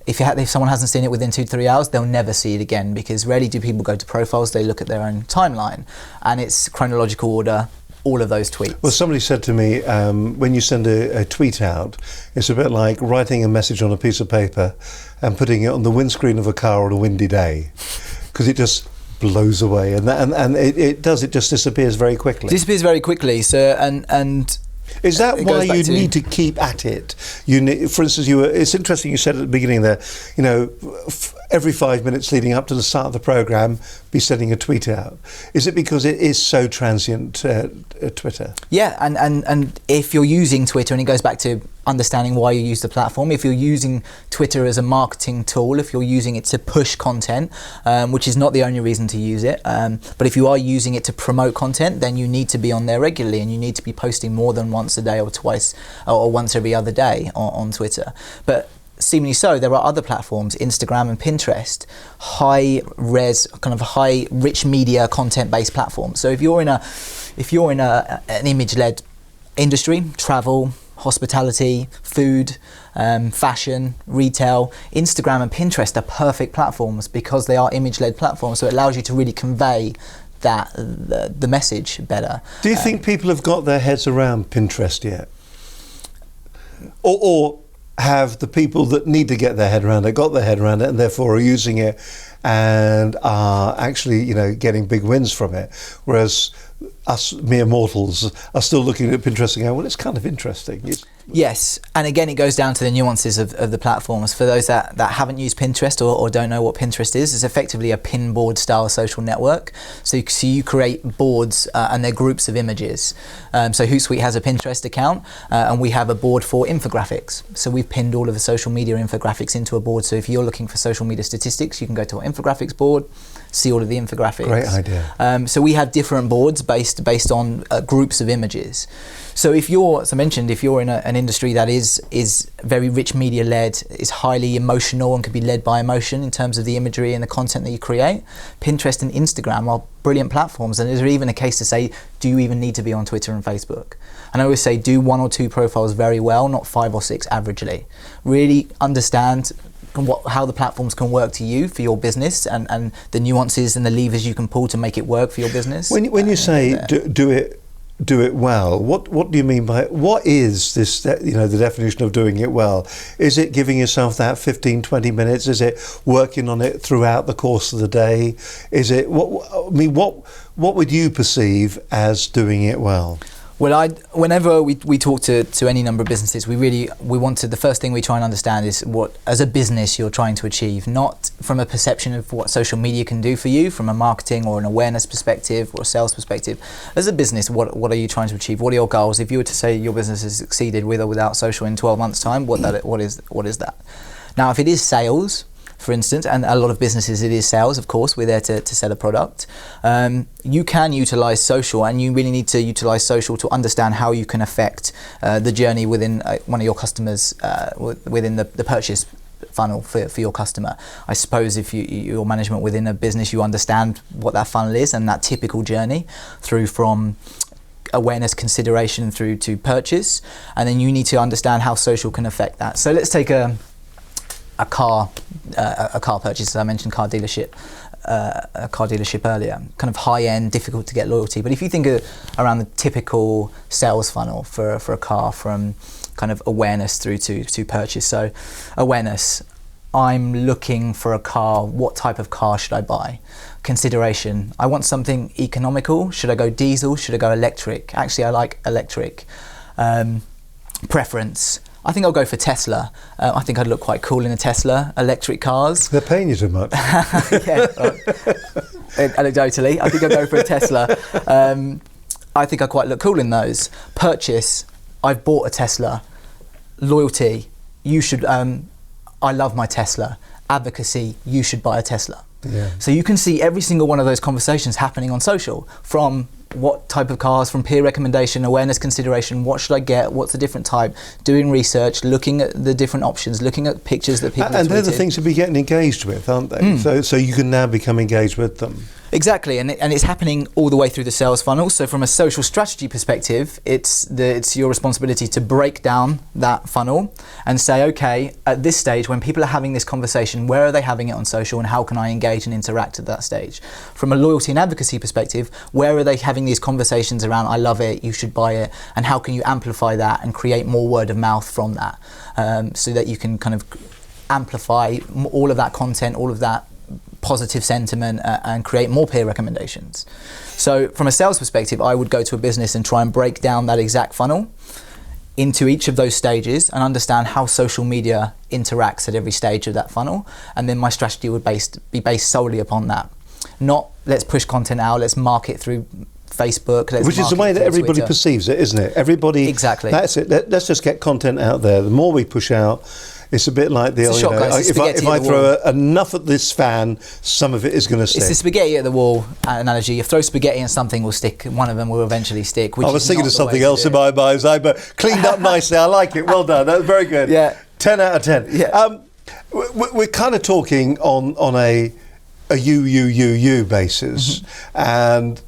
If someone hasn't seen it within 2 to 3 hours, they'll never see it again, because rarely do people go to profiles, they look at their own timeline, and it's chronological order, all of those tweets. Well, somebody said to me, when you send a tweet out, it's a bit like writing a message on a piece of paper and putting it on the windscreen of a car on a windy day, because it just blows away, and it just disappears very quickly. Disappears very quickly. So and is that why you need to keep at it? For instance, it's interesting you said at the beginning there, every 5 minutes leading up to the start of the programme, be sending a tweet out. Is it because it is so transient, Twitter? Yeah, and if you're using Twitter, and it goes back to understanding why you use the platform, if you're using Twitter as a marketing tool, if you're using it to push content, which is not the only reason to use it, but if you are using it to promote content, then you need to be on there regularly, and you need to be posting more than once a day or twice or once every other day on Twitter. But seemingly so, there are other platforms, Instagram and Pinterest, high res, kind of high rich media content based platforms. So if you're in an image led industry, travel, hospitality, food, fashion, retail, Instagram and Pinterest are perfect platforms because they are image led platforms. So it allows you to really convey that the message better. Do you think people have got their heads around Pinterest yet? Or have the people that need to get their head around it got their head around it and therefore are using it and are actually getting big wins from it, whereas us mere mortals are still looking at Pinterest and going, well, it's kind of interesting. Yes, and again it goes down to the nuances of the platforms. For those that haven't used Pinterest or don't know what Pinterest is, it's effectively a pin board style social network. So you create boards and they're groups of images. So Hootsuite has a Pinterest account and we have a board for infographics. So we've pinned all of the social media infographics into a board. So if you're looking for social media statistics, you can go to our infographics board, see all of the infographics. Great idea. So we have different boards based on groups of images. So if you're, as I mentioned, if you're in an industry that is very rich media led, is highly emotional and can be led by emotion in terms of the imagery and the content that you create, Pinterest and Instagram are brilliant platforms. And is there even a case to say, do you even need to be on Twitter and Facebook? And I always say, do 1 or 2 profiles very well, not 5 or 6 averagely. Really understand how the platforms can work to you for your business and the nuances and the levers you can pull to make it work for your business. When you say do it well, what do you mean by it? What is this, the definition of doing it well? Is it giving yourself that 15-20 minutes? Is it working on it throughout the course of the day? Is it what would you perceive as doing it well? Well, whenever we talk to any number of businesses, the first thing we try and understand is what, as a business, you're trying to achieve, not from a perception of what social media can do for you, from a marketing or an awareness perspective or a sales perspective. As a business, what are you trying to achieve? What are your goals? If you were to say your business has succeeded with or without social in 12 months' time, what is that? Now, if it is sales, for instance, and a lot of businesses it is sales, of course, we're there to sell a product. You can utilize social, and you really need to utilize social to understand how you can affect the journey within one of your customers, within the purchase funnel for your customer. I suppose if your management within a business, you understand what that funnel is and that typical journey through from awareness, consideration through to purchase, and then you need to understand how social can affect that. So let's take a car purchase, as I mentioned, a car dealership earlier, kind of high end, difficult to get loyalty. But if you think around the typical sales funnel for a car, from kind of awareness through to purchase. So awareness, I'm looking for a car, what type of car should I buy? Consideration, I want something economical, should I go diesel, should I go electric? Actually, I like electric. Preference, I think I'll go for Tesla. I think I'd look quite cool in a Tesla. Electric cars. They're paying you too much. Yeah, anecdotally, I think I'll go for a Tesla. I think I quite look cool in those. Purchase, I've bought a Tesla. Loyalty, you should, I love my Tesla. Advocacy, you should buy a Tesla. Yeah. So you can see every single one of those conversations happening on social, from what type of cars, from peer recommendation, awareness, consideration, what should I get, what's the different type, doing research, looking at the different options, looking at pictures that people have tweeted. And they're the things to be getting engaged with, aren't they? So you can now become engaged with them. Exactly, and it's happening all the way through the sales funnel. So from a social strategy perspective, it's your responsibility to break down that funnel and say, okay, at this stage, when people are having this conversation, where are they having it on social, and how can I engage and interact at that stage? From a loyalty and advocacy perspective, where are they having these conversations around, I love it, you should buy it, and how can you amplify that and create more word of mouth from that, so that you can kind of amplify all of that content, all of that positive sentiment and create more peer recommendations. So from a sales perspective, I would go to a business and try and break down that exact funnel into each of those stages and understand how social media interacts at every stage of that funnel. And then my strategy would be based solely upon that. Not let's push content out, let's market through Facebook. Which is the way that everybody Twitter. Perceives it, isn't it? Everybody. Exactly. That's it. Let's just get content out there. The more we push out, it's a bit like the It's a shot, guys. It's if I throw enough at this fan, some of it is going to stick. It's the spaghetti at the wall analogy. You throw spaghetti and something will stick. One of them will eventually stick. I was thinking of something else in my mind's eye, but cleaned up nicely. I like it. Well done. That's very good. Yeah. 10 out of 10. Yeah. We're kind of talking on a you basis, and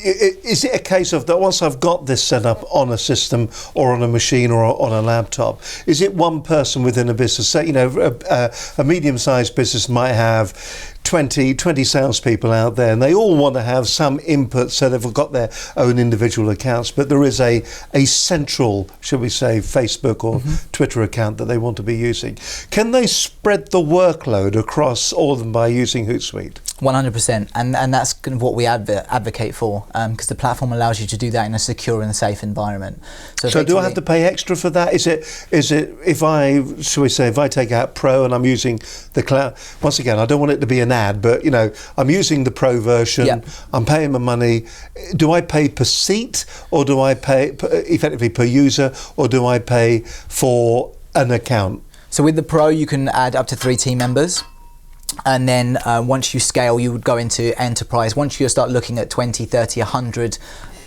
is it a case of that once I've got this set up on a system or on a machine or on a laptop, is it one person within a business? Say, a medium-sized business might have 20 salespeople out there, and they all want to have some input, so they've got their own individual accounts, but there is a central, shall we say, Facebook or Twitter account that they want to be using. Can they spread the workload across all of them by using Hootsuite? 100%, and that's kind of what we advocate for, because the platform allows you to do that in a secure and safe environment. So do I have to pay extra for that? Is it if I take out Pro and I'm using the cloud? Once again, I don't want it to be an ad, but I'm using the Pro version. Yep. I'm paying my money. Do I pay per seat, or do I pay effectively per user, or do I pay for an account? So with the Pro, you can add up to 3 team members. And then once you scale, you would go into enterprise. Once you start looking at 20, 30, 100,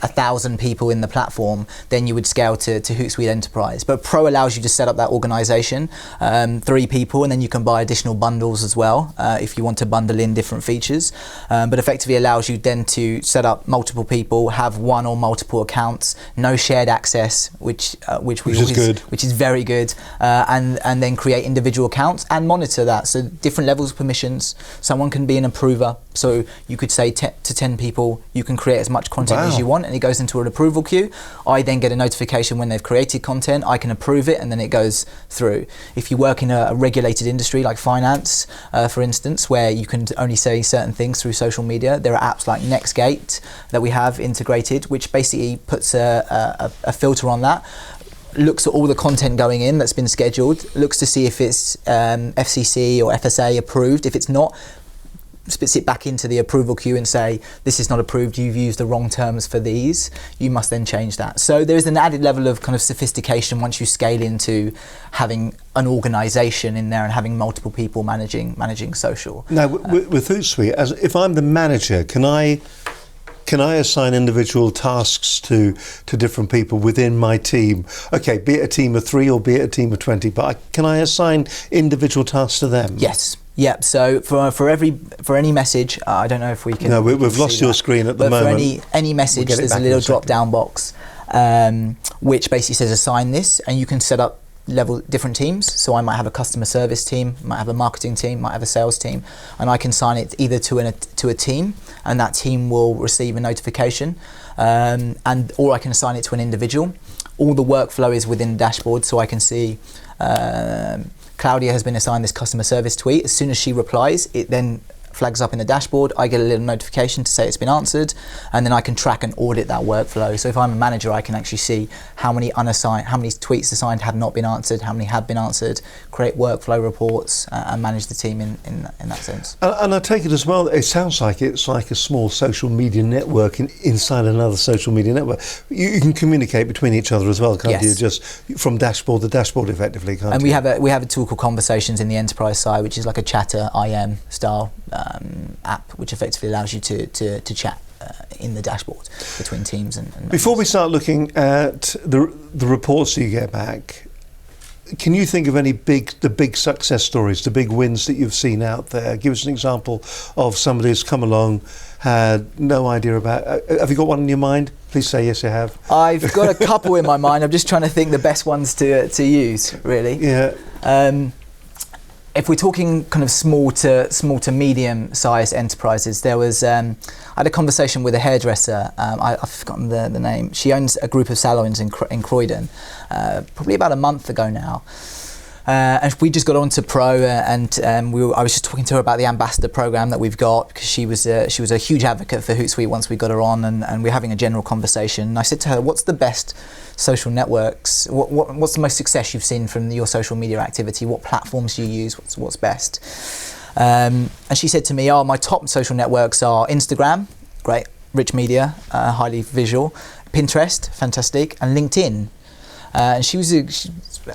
1,000 people in the platform, then you would scale to Hootsuite Enterprise. But Pro allows you to set up that organization, 3 people, and then you can buy additional bundles as well if you want to bundle in different features. But effectively allows you then to set up multiple people, have one or multiple accounts, no shared access, which is very good, and then create individual accounts and monitor that. So different levels of permissions. Someone can be an approver, so you could say to 10 people, you can create as much content as you want, and it goes into an approval queue. I then get a notification when they've created content, I can approve it, and then it goes through. If you work in a regulated industry like finance, for instance, where you can only say certain things through social media, there are apps like Nextgate that we have integrated, which basically puts a filter on that, looks at all the content going in that's been scheduled, looks to see if it's FCC or FSA approved. If it's not, spits it back into the approval queue and say, this is not approved, you've used the wrong terms for these, you must then change that. So there's an added level of kind of sophistication once you scale into having an organization in there and having multiple people managing social. Now with Hootsuite, if I'm the manager, can I assign individual tasks to different people within my team? Okay, be it a team of 3 or be it a team of 20, but can I assign individual tasks to them? Yes. Yep. So for any message, I don't know if we can. No, we've lost your screen at the moment. But for any message, there's a little drop-down box which basically says assign this, and you can set up different teams. So I might have a customer service team, might have a marketing team, might have a sales team, and I can assign it either to a team, and that team will receive a notification, or I can assign it to an individual. All the workflow is within the dashboard, so I can see Claudia has been assigned this customer service tweet. As soon as she replies, it then flags up in the dashboard. I get a little notification to say it's been answered, and then I can track and audit that workflow. So if I'm a manager, I can actually see how many tweets assigned have not been answered, how many have been answered, create workflow reports, and manage the team in that sense. And I take it as well, it sounds like it's like a small social media network inside another social media network. You can communicate between each other as well, can't you? Just from dashboard to dashboard effectively, can't you? And we have a tool called Conversations in the enterprise side, which is like a chatter IM style app, which effectively allows you to chat in the dashboard between teams and before we start looking at the reports you get back, can you think of any big success stories, the big wins that you've seen out there? Give us an example of somebody who's come along, had no idea about. Have you got one in your mind? Please say yes, you have. I've got a couple in my mind. I'm just trying to think the best ones to use, really. Yeah. If we're talking kind of small to medium-sized enterprises, there was I had a conversation with a hairdresser. I've forgotten the name. She owns a group of salons in Croydon, probably about a month ago now. And we just got on to Pro, and I was just talking to her about the ambassador program that we've got, because she was a huge advocate for Hootsuite once we got her on, and we're having a general conversation. And I said to her, what's the best social networks? What's the most success you've seen from your social media activity? What platforms do you use? What's best? And she said to me, my top social networks are Instagram, great, rich media, highly visual, Pinterest, fantastic, and LinkedIn. And she was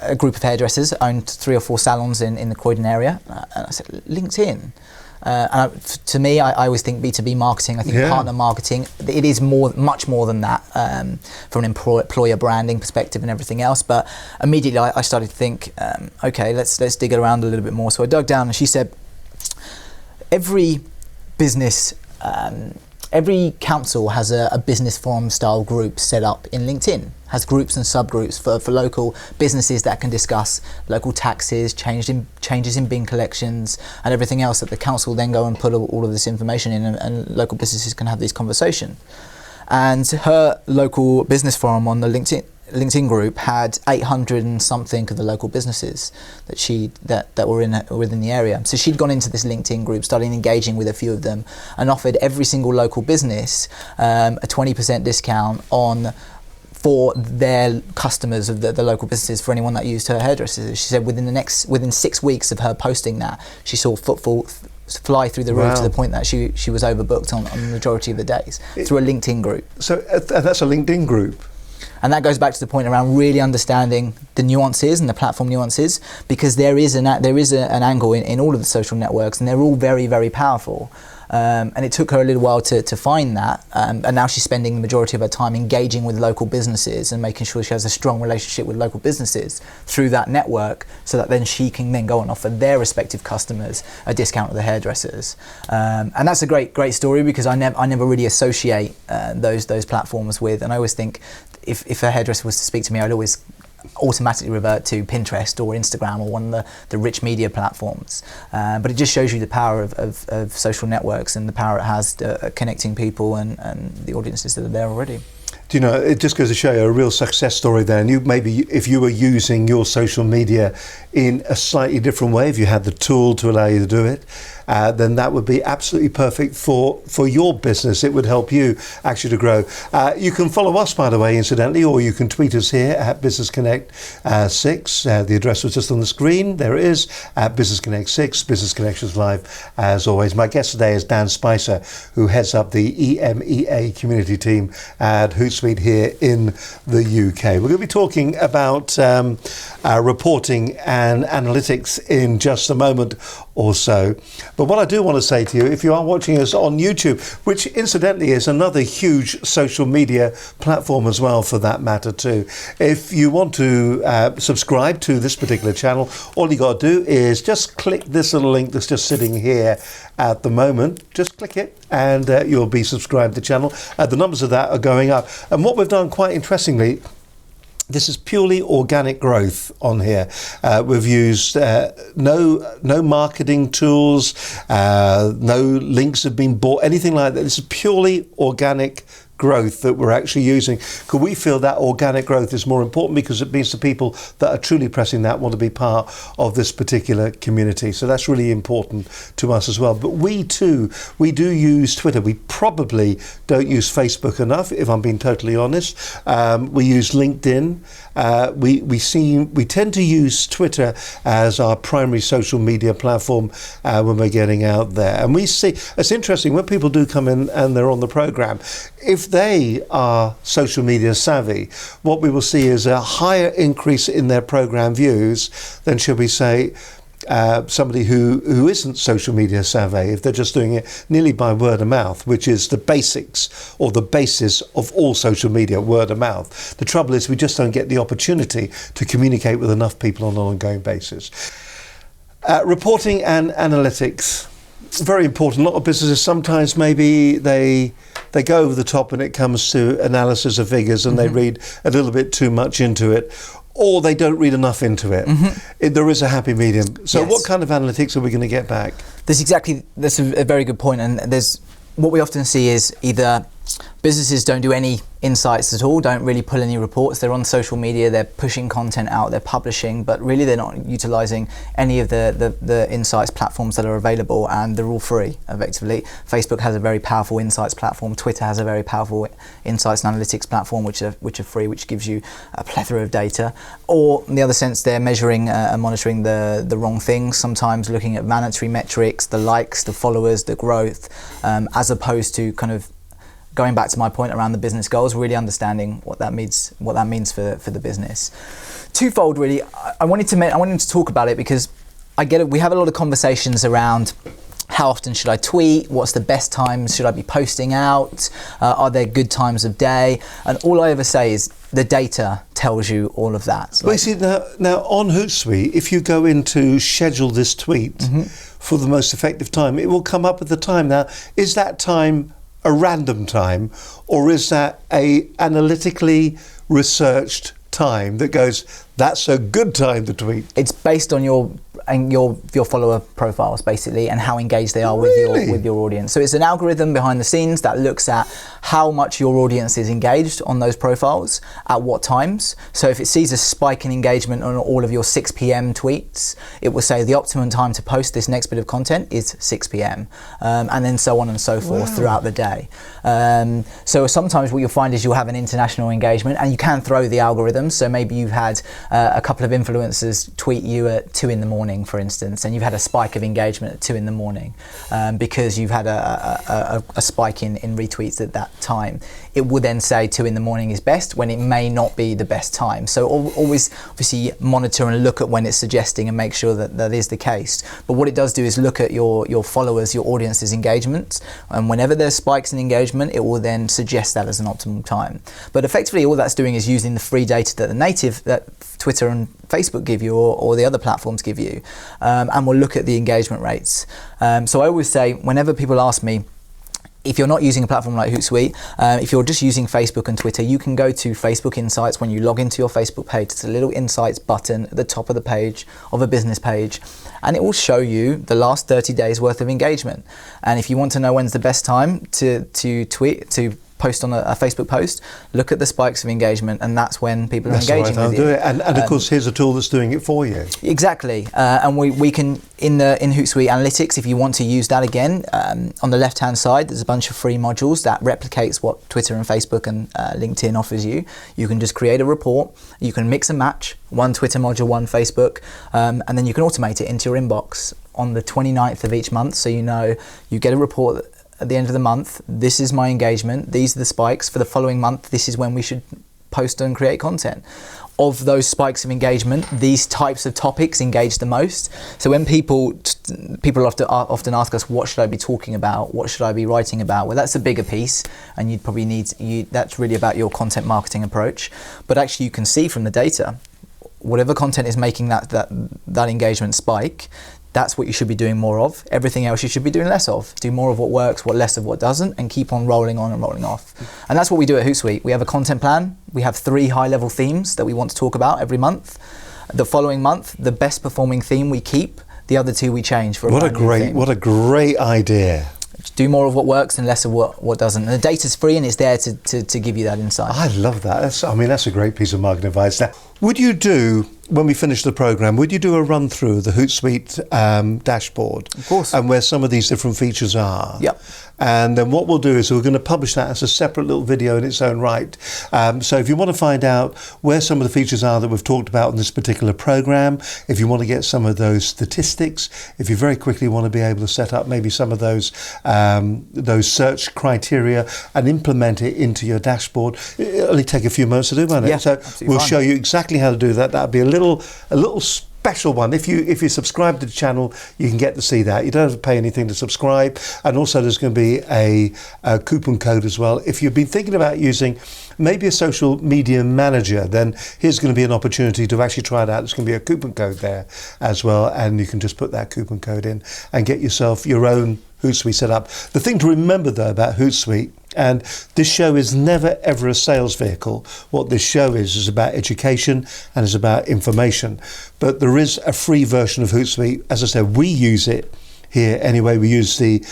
a group of hairdressers, owned 3 or 4 salons in the Croydon area. And I said, LinkedIn. To me, I always think B2B marketing. I think partner marketing, it is much more than that from an employer branding perspective and everything else. But immediately I started to think, okay, let's dig around a little bit more. So I dug down, and she said, every business, every council has a business forum style group set up in LinkedIn, has groups and subgroups for local businesses that can discuss local taxes, changes in bin collections, and everything else that the council then go and put all of this information in, and local businesses can have these conversations. And her local business forum on the LinkedIn group had 800 and something of the local businesses that were within the area. So she'd gone into this LinkedIn group, started engaging with a few of them, and offered every single local business a 20% discount for their customers of the local businesses, for anyone that used her hairdressers. She said within 6 weeks of her posting that, she saw footfall fly through the roof to the point that she was overbooked on the majority of the days through a LinkedIn group. So that's a LinkedIn group. And that goes back to the point around really understanding the nuances and the platform nuances, because there is an angle in all of the social networks, and they're all very, very powerful. And it took her a little while to find that, and now she's spending the majority of her time engaging with local businesses and making sure she has a strong relationship with local businesses through that network, so that then she can then go and offer their respective customers a discount with the hairdressers. And that's a great story, because I never really associate those platforms with, and I always think if a hairdresser was to speak to me, I'd always automatically revert to Pinterest or Instagram or one of the rich media platforms. But it just shows you the power of social networks and the power it has connecting people and the audiences that are there already. Do you know, it just goes to show you a real success story there. And maybe if you were using your social media in a slightly different way, if you had the tool to allow you to do it, then that would be absolutely perfect for your business. It would help you actually to grow. You can follow us, by the way, incidentally, or you can tweet us here at Business Connect 6. The address was just on the screen. There it is, at Business Connect 6, Business Connections Live, as always. My guest today is Dan Spicer, who heads up the EMEA community team at Hootsuite here in the UK. We're going to be talking about reporting and analytics in just a moment or so. But what I do want to say to you, if you are watching us on YouTube, which incidentally is another huge social media platform as well for that matter too, if you want to subscribe to this particular channel, all you got to do is just click this little link that's just sitting here at the moment. Just click it and you'll be subscribed to the channel. The numbers of that are going up. And what we've done, quite interestingly, this is purely organic growth on here. We've used no marketing tools, no links have been bought, anything like that. This is purely organic growth that we're actually using. Because we feel that organic growth is more important, because it means the people that are truly pressing that want to be part of this particular community. So that's really important to us as well. But we do use Twitter. We probably don't use Facebook enough, if I'm being totally honest. We use LinkedIn. We tend to use Twitter as our primary social media platform when we're getting out there. And we see, it's interesting, when people do come in and they're on the program, if they are social media savvy, what we will see is a higher increase in their program views than, shall we say, somebody who isn't social media savvy, if they're just doing it nearly by word of mouth, which is the basics or the basis of all social media, word of mouth. The trouble is we just don't get the opportunity to communicate with enough people on an ongoing basis. Reporting and analytics, very important. A lot of businesses, sometimes maybe they go over the top when it comes to analysis of figures, and they read a little bit too much into it, or they don't read enough into it. There is a happy medium. So what kind of analytics are we going to get back? That's a very good point. And there's what we often see is either Businesses don't do any insights at all, don't really pull any reports. They're on social media, they're pushing content out, they're publishing, but really they're not utilising any of the insights platforms that are available, and they're all free, effectively. Facebook has a very powerful insights platform. Twitter has a very powerful insights and analytics platform, which are free, which gives you a plethora of data. Or in the other sense, they're measuring and monitoring the wrong things, sometimes looking at vanity metrics, the likes, the followers, the growth, as opposed to kind of going back to my point around the business goals, really understanding what that means for the business. Twofold, really. I wanted to talk about it because I get it. We have a lot of conversations around how often should I tweet? What's the best times should I be posting out? Are there good times of day? And all I ever say is the data tells you all of that. Well, you see, now on Hootsuite, if you go into schedule this tweet for the most effective time, it will come up at the time. Now, is that time a random time, or is that a analytically researched time that goes, that's a good time to tweet? It's based on your follower profiles, basically, and how engaged they are with your audience. So it's an algorithm behind the scenes that looks at how much your audience is engaged on those profiles at what times. So if it sees a spike in engagement on all of your 6 p.m. tweets, it will say the optimum time to post this next bit of content is 6 p.m. And then so on and so forth throughout the day. So sometimes what you'll find is you'll have an international engagement, and you can throw the algorithms. So maybe you've had a couple of influencers tweet you at 2 in the morning, for instance, and you've had a spike of engagement at 2 in the morning because you've had a spike in retweets at that time. It will then say 2 in the morning is best when it may not be the best time. So always obviously monitor and look at when it's suggesting and make sure that that is the case. But what it does do is look at your followers, your audience's engagement, and whenever there's spikes in engagement, it will then suggest that as an optimal time. But effectively all that's doing is using the free data that Twitter and Facebook give you, or the other platforms give you, and we'll look at the engagement rates. So I always say, whenever people ask me, if you're not using a platform like Hootsuite, if you're just using Facebook and Twitter, you can go to Facebook Insights when you log into your Facebook page. It's a little Insights button at the top of the page, of a business page, and it will show you the last 30 days worth of engagement. And if you want to know when's the best time to post on a Facebook post, look at the spikes of engagement, and that's when people are engaging with you. Do it. And of course, here's a tool that's doing it for you. Exactly, and we can in Hootsuite Analytics, if you want to use that again, on the left-hand side, there's a bunch of free modules that replicates what Twitter and Facebook and LinkedIn offers you. You can just create a report. You can mix and match one Twitter module, one Facebook, and then you can automate it into your inbox on the 29th of each month. So you get a report at the end of the month. This is my engagement, these are the spikes for the following month, this is when we should post and create content. Of those spikes of engagement, these types of topics engage the most. So when people often ask us, what should I be talking about, what should I be writing about? Well, that's a bigger piece, and you'd probably that's really about your content marketing approach. But actually you can see from the data, whatever content is making that engagement spike, that's what you should be doing more of. Everything else you should be doing less of. Do more of what works, what less of what doesn't, and keep on rolling on and rolling off. And that's what we do at Hootsuite. We have a content plan. We have 3 high-level themes that we want to talk about every month. The following month, the best performing theme we keep. The other 2 we change for a brand new theme. What a great idea. Do more of what works and less of what doesn't. And the data's free, and it's there to give you that insight. I love that. That's a great piece of marketing advice. Now, would you do, when we finish the programme, would you do a run through the Hootsuite dashboard? Of course. And where some of these different features are? Yep. And then what we'll do is we're going to publish that as a separate little video in its own right. So if you want to find out where some of the features are that we've talked about in this particular programme, if you want to get some of those statistics, if you very quickly want to be able to set up maybe some of those search criteria and implement it into your dashboard, it'll only take a few moments to do, won't it? Yeah, so we'll show you exactly how to do that. That'll be a little special one. If you subscribe to the channel, you can get to see that. You don't have to pay anything to subscribe. And also there's going to be a coupon code as well. If you've been thinking about using maybe a social media manager, then here's going to be an opportunity to actually try it out. There's going to be a coupon code there as well, and you can just put that coupon code in and get yourself your own Hootsuite set up. The thing to remember though about Hootsuite, and this show is never ever a sales vehicle. What this show is about education and is about information. But there is a free version of Hootsuite. As I said, we use it here anyway. We use the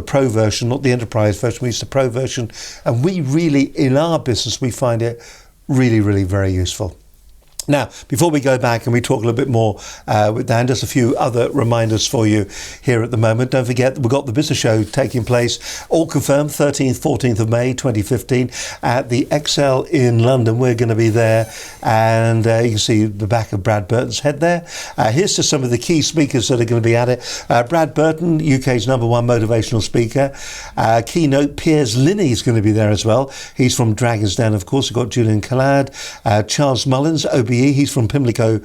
Pro version, not the Enterprise version. We use the Pro version, and we really, in our business, we find it really, really very useful. Now, before we go back and we talk a little bit more with Dan, just a few other reminders for you here at the moment. Don't forget that we've got the business show taking place, all confirmed, 13th, 14th of May 2015 at the XL in London. We're going to be there, and you can see the back of Brad Burton's head there. Here's just some of the key speakers that are going to be at it. Brad Burton, UK's #1 motivational speaker. Keynote Piers Linney is going to be there as well. He's from Dragon's Den, of course. We've got Julian Collard, Charles Mullins, OBE. He's from Pimlico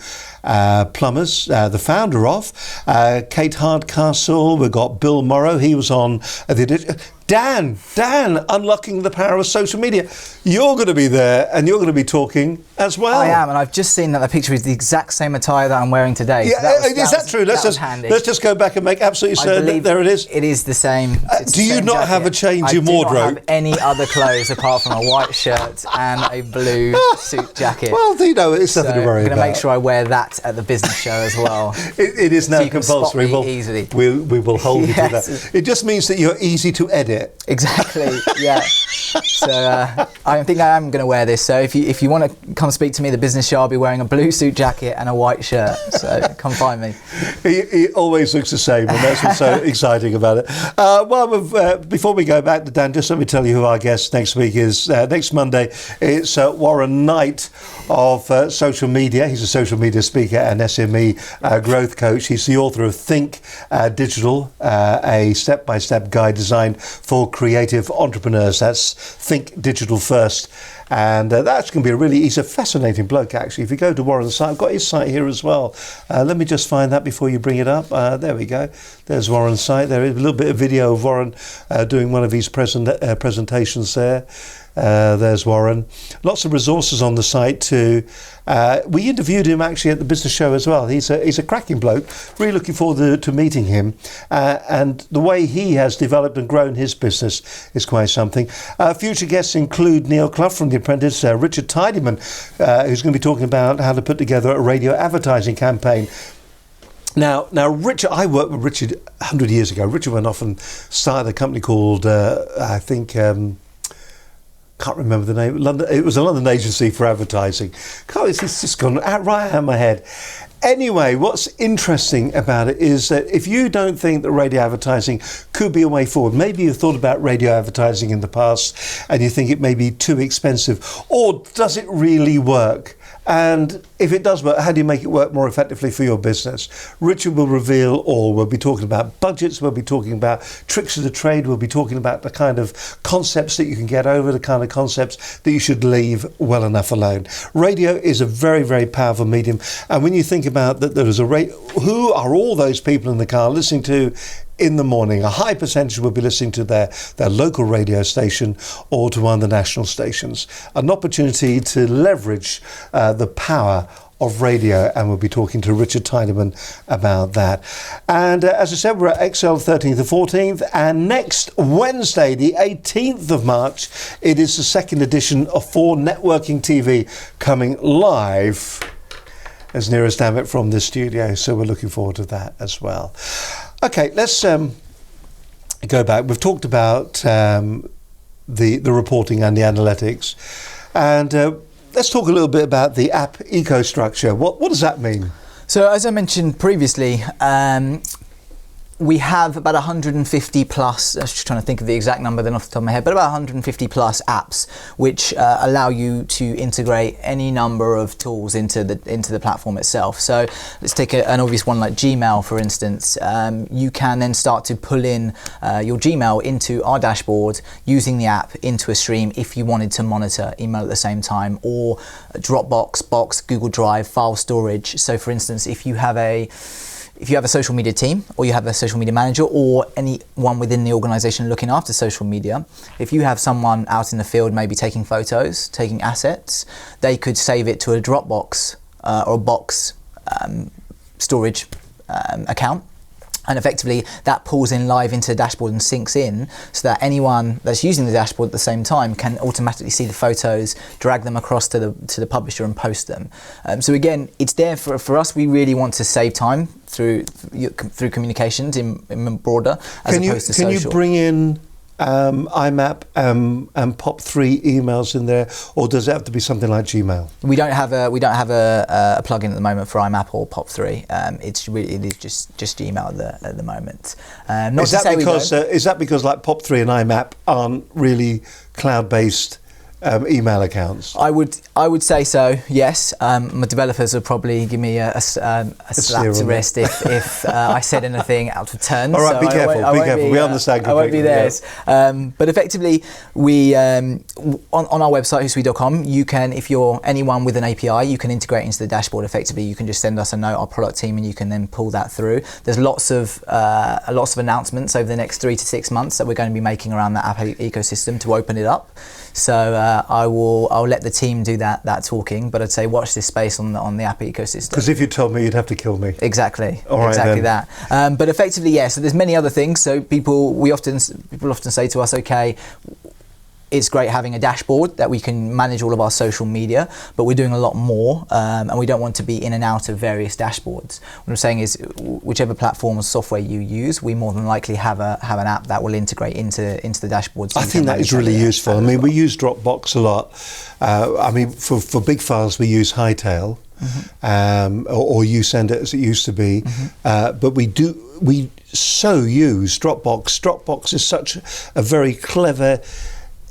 Plumbers, the founder of Kate Hardcastle. We've got Bill Morrow. He was on the Dan, unlocking the power of social media. You're going to be there, and you're going to be talking as well. I am, and I've just seen that the picture is the exact same attire that I'm wearing today. Yeah, so is that true? Let's just go back and make absolutely certain that there it is. It is the same. Do you not have a change in wardrobe? I do not have any other clothes apart from a white shirt and a blue suit jacket. Well, you know, it's nothing to worry about. I'm going to make sure I wear that at the business show as well. It is now so you compulsory. Can spot me easily. We will hold you to that. It just means that you're easy to edit. Exactly. Yeah. So I think I am going to wear this. So if you want to come speak to me at the business show, I'll be wearing a blue suit jacket and a white shirt. So come find me. He always looks the same, and that's what's so exciting about it. Before we go back to Dan, just let me tell you who our guest next week is. Next Monday, it's Warren Knight of social media. He's a social media speaker and SME growth coach. He's the author of Think Digital, a step-by-step guide designed for creative entrepreneurs. That's Think Digital First. And that's going to be he's a fascinating bloke, actually. If you go to Warren's site, I've got his site here as well. Let me just find that before you bring it up. There we go. There's Warren's site. There is a little bit of video of Warren doing one of his presentations there. There's Warren. Lots of resources on the site too. We interviewed him actually at the business show as well. He's a cracking bloke. Really looking forward to meeting him. And the way he has developed and grown his business is quite something. Future guests include Neil Clough from The Apprentice, Richard Tidyman, who's going to be talking about how to put together a radio advertising campaign. Now, Richard, I worked with Richard 100 years ago. Richard went off and started a company called, I think, can't remember the name. It was a London agency for advertising. God, it's just gone right out of my head. Anyway, what's interesting about it is that if you don't think that radio advertising could be a way forward, maybe you've thought about radio advertising in the past and you think it may be too expensive, or does it really work? And if it does work, how do you make it work more effectively for your business? Richard will reveal all. We'll be talking about budgets, we'll be talking about tricks of the trade, we'll be talking about the kind of concepts that you can get over, the kind of concepts that you should leave well enough alone. Radio is a very, very powerful medium. And when you think about that, there is who are all those people in the car listening to in the morning? A high percentage will be listening to their local radio station or to one of the national stations. An opportunity to leverage the power of radio, and we'll be talking to Richard Tidyman about that. And as I said, we're at XL 13th and 14th, and next Wednesday, the 18th of March, it is the second edition of 4 Networking TV coming live as near as damn it from this studio, so we're looking forward to that as well. Okay, let's go back. We've talked about the reporting and the analytics, and let's talk a little bit about the app eco-structure. What does that mean? So as I mentioned previously, we have about 150 plus, I was just trying to think of the exact number then off the top of my head, but about 150 plus apps which allow you to integrate any number of tools into the platform itself. So let's take an obvious one like Gmail, for instance. You can then start to pull in your Gmail into our dashboard using the app into a stream if you wanted to monitor email at the same time, or Dropbox, Box, Google Drive, file storage. So for instance, if you have a social media team, or you have a social media manager, or anyone within the organization looking after social media, if you have someone out in the field maybe taking photos, taking assets, they could save it to a Dropbox or a Box storage account. And effectively that pulls in live into the dashboard and syncs in, so that anyone that's using the dashboard at the same time can automatically see the photos, drag them across to the publisher and post them. So again, it's there for us. We really want to save time through communications in broader, as opposed to social. Can you bring in IMAP and POP3 emails in there, or does it have to be something like Gmail? We don't have a plugin at the moment for IMAP or POP3. It is just Gmail at the moment. Is that because like POP3 and IMAP aren't really cloud-based email accounts? I would say so. Yes. My developers would probably give me a slap to wrist if I said anything out of turn. All right, so be careful. We understand. I won't be theirs. Yeah. But effectively, we on our website hootsuite.com, you can, if you're anyone with an API, you can integrate into the dashboard. Effectively, you can just send us a note, our product team, and you can then pull that through. There's lots of announcements over the next 3 to 6 months that we're going to be making around that app ecosystem to open it up. So I'll let the team do that talking, but I'd say watch this space on the app ecosystem. Because if you told me, you'd have to kill me. Exactly. All right, exactly then. that. But effectively, yeah. So there's many other things. So people often say to us, okay, it's great having a dashboard that we can manage all of our social media, but we're doing a lot more, and we don't want to be in and out of various dashboards. What I'm saying is, whichever platform or software you use, we more than likely have an app that will integrate into the dashboard. So I think that is really useful. I mean, we use Dropbox a lot. I mean, for big files, we use Hightail. Mm-hmm. Or you send it as it used to be, mm-hmm. But we so use Dropbox. Dropbox is such a very clever,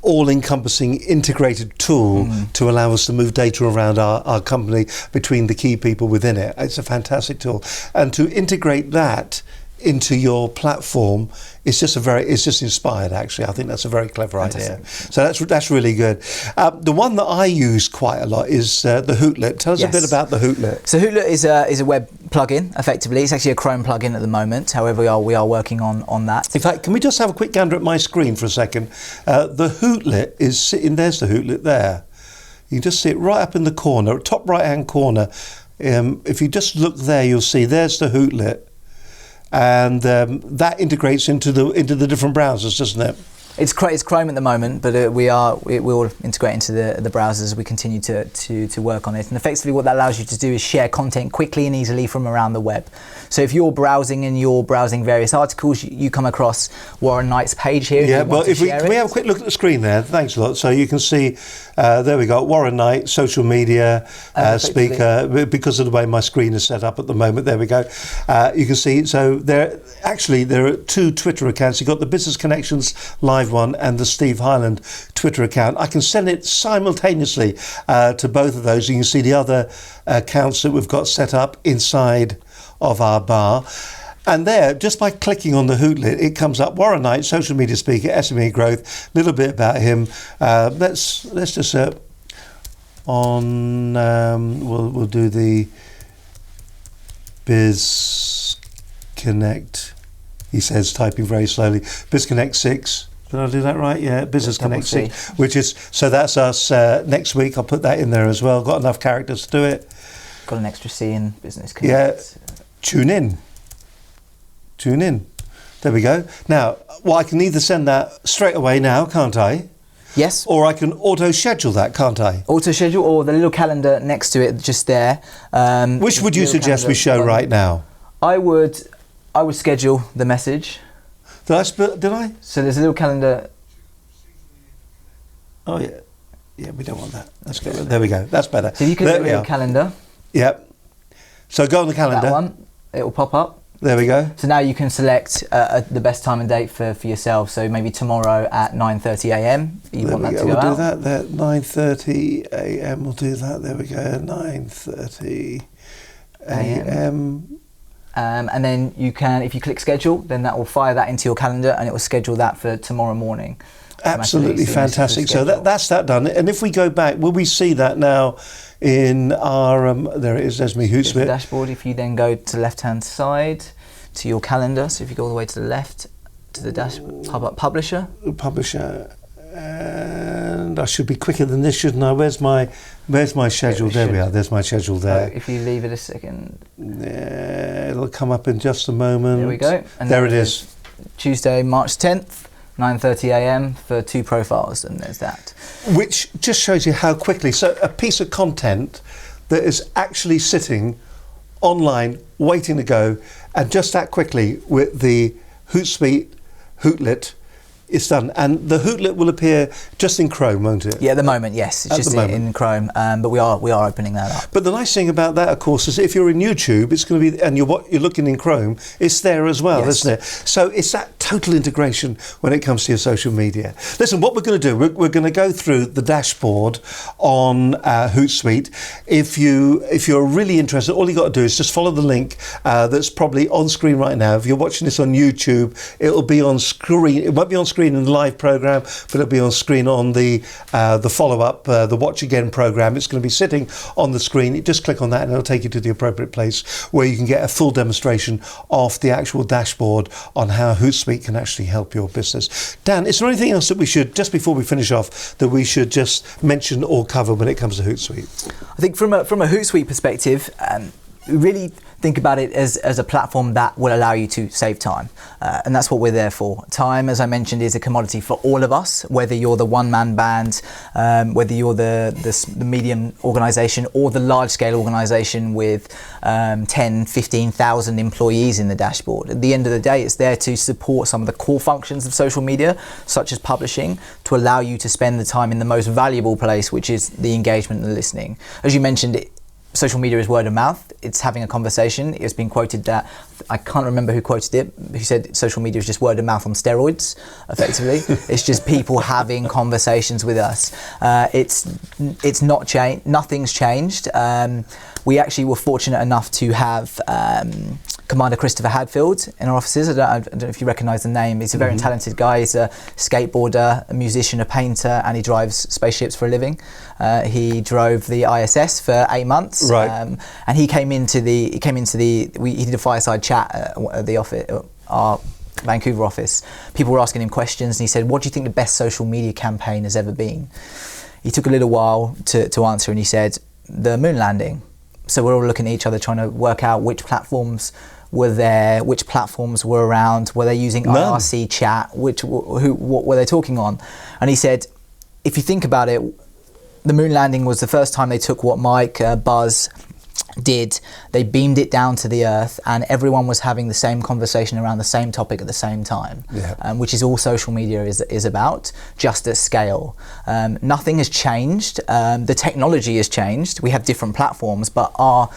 all-encompassing integrated tool to allow us to move data around our company between the key people within it. It's a fantastic tool, and to integrate that into your platform, it's just inspired. Actually, I think that's a very clever idea. So that's really good. The one that I use quite a lot is the Hootlet. Tell us a bit about the Hootlet. So Hootlet is a web plugin. Effectively, it's actually a Chrome plugin at the moment. However, we are working on that. In fact, can we just have a quick gander at my screen for a second? The Hootlet is sitting. There's the Hootlet there. You can just see it right up in the corner, top right-hand corner. If you just look there, you'll see there's the Hootlet. And that integrates into the different browsers, doesn't it? It's Chrome at the moment, but it will integrate into the browsers as we continue to work on it. And effectively, what that allows you to do is share content quickly and easily from around the web. So if you're browsing and you're browsing various articles, you come across Warren Knight's page here. Yeah, well, can we have a quick look at the screen there? Thanks a lot. So you can see, there we go, Warren Knight, social media speaker. Because of the way my screen is set up at the moment, there we go. You can see, so there are 2 Twitter accounts. You've got the Business Connections Live one and the Steve Highland Twitter account. I can send it simultaneously to both of those. You can see the other accounts that we've got set up inside of our bar. And there, just by clicking on the Hootlet, it comes up Warren Knight, social media speaker, SME growth, a little bit about him. Let's just we'll do the Biz Connect. He says, typing very slowly. Biz Connect 6. Did I do that right? Yeah, Business Connect 6, which is, so that's us next week. I'll put that in there as well. Got enough characters to do it. Got an extra C in Business Connect. Yeah, tune in. There we go. Now, well, I can either send that straight away now, can't I? Yes. Or I can auto-schedule that, can't I? Auto-schedule, or the little calendar next to it, just there. Which would you suggest we show right now? I would schedule the message. Did I? So there's a little calendar. Oh yeah. Yeah, we don't want that. That's good. There we go. That's better. So you can do a calendar. Yep. So go on the calendar. That one, it will pop up. There we go. So now you can select the best time and date for yourself. So maybe tomorrow at 9:30 a.m. You want that to go out. We'll do that there. 9:30 a.m. We'll do that. There we go. 9:30 a.m. And then you can, if you click schedule, then that will fire that into your calendar and it will schedule that for tomorrow morning. Absolutely fantastic. So that's that done. And if we go back, will we see that now in our, there it is, there's me Hootsuite. The dashboard. If you then go to the left-hand side to your calendar, so if you go all the way to the left to the dashboard, publisher. Publisher. And And I should be quicker than this, shouldn't I? Where's my schedule? There we are. There's my schedule there. If you leave it a second. Yeah, it'll come up in just a moment. There we go. And there it is. Tuesday, March 10th, 9:30 a.m. for 2 profiles, and there's that. Which just shows you how quickly. So a piece of content that is actually sitting online, waiting to go, and just that quickly with the Hootsuite, Hootlet, it's done. And the Hootlet will appear just in Chrome, won't it? Yeah, at the moment, yes. It's just in Chrome, but we are opening that up. But the nice thing about that, of course, is if you're in YouTube, it's going to be, and you're looking in Chrome, it's there as well, yes. isn't it? So it's that total integration when it comes to your social media. Listen, what we're going to do, we're going to go through the dashboard on Hootsuite. If you're really interested, all you got to do is just follow the link that's probably on screen right now. If you're watching this on YouTube, it'll be on screen. It won't be on screen in the live program, but it'll be on screen on the follow-up, the Watch Again program. It's going to be sitting on the screen. You just click on that and it'll take you to the appropriate place where you can get a full demonstration of the actual dashboard on how Hootsuite can actually help your business. Dan, is there anything else that we should, just before we finish off, that we should just mention or cover when it comes to Hootsuite? I think from a Hootsuite perspective, we really think about it as a platform that will allow you to save time, and that's what we're there for. Time, as I mentioned, is a commodity for all of us, whether you're the one-man band, whether you're the medium organisation or the large-scale organisation with 10, 15,000 employees in the dashboard. At the end of the day, it's there to support some of the core functions of social media, such as publishing, to allow you to spend the time in the most valuable place, which is the engagement and the listening. As you mentioned, social media is word of mouth. It's having a conversation. It's been quoted that, I can't remember who quoted it, who said social media is just word of mouth on steroids, effectively. It's just people having conversations with us. It's not changed. Nothing's changed. We actually were fortunate enough to have Commander Christopher Hadfield in our offices. I don't know if you recognise the name. He's a very talented guy. He's a skateboarder, a musician, a painter, and he drives spaceships for a living. He drove the ISS for 8 months, right. And he did a fireside chat at the office, our Vancouver office. People were asking him questions, and he said, "What do you think the best social media campaign has ever been?" He took a little while to answer, and he said, "The moon landing." So we're all looking at each other, trying to work out which platforms were there, which platforms were around, were they using IRC chat, what were they talking on? And he said, if you think about it, the moon landing was the first time they took what Mike, Buzz did. They beamed it down to the earth, and everyone was having the same conversation around the same topic at the same time, which is all social media is about, just at scale. Nothing has changed. The technology has changed. We have different platforms, but our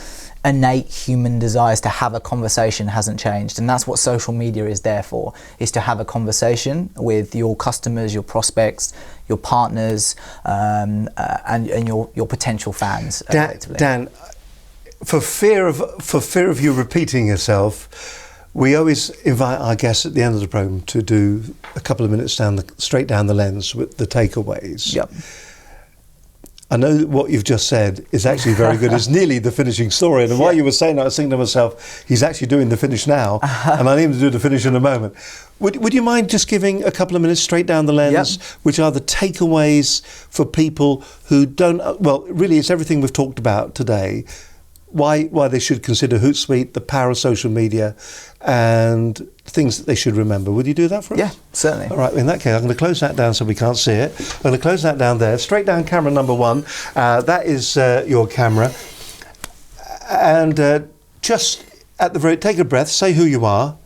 innate human desires to have a conversation hasn't changed, and that's what social media is there for, is to have a conversation with your customers, your prospects, your partners, and your potential fans. Dan, for fear of you repeating yourself, we always invite our guests at the end of the program to do a couple of minutes straight down the lens with the takeaways. Yep. I know what you've just said is actually very good. It's nearly the finishing story. And while you were saying that, I was thinking to myself, he's actually doing the finish now, and I need him to do the finish in a moment. Would you mind just giving a couple of minutes straight down the lens, which are the takeaways for people who don't, well, really it's everything we've talked about today, why they should consider Hootsuite, the power of social media, and things that they should remember. Would you do that for us? Yeah, certainly. All right, in that case, I'm going to close that down so we can't see it. I'm going to close that down there. Straight down camera number 1. That is your camera. And just at the very, take a breath, say who you are,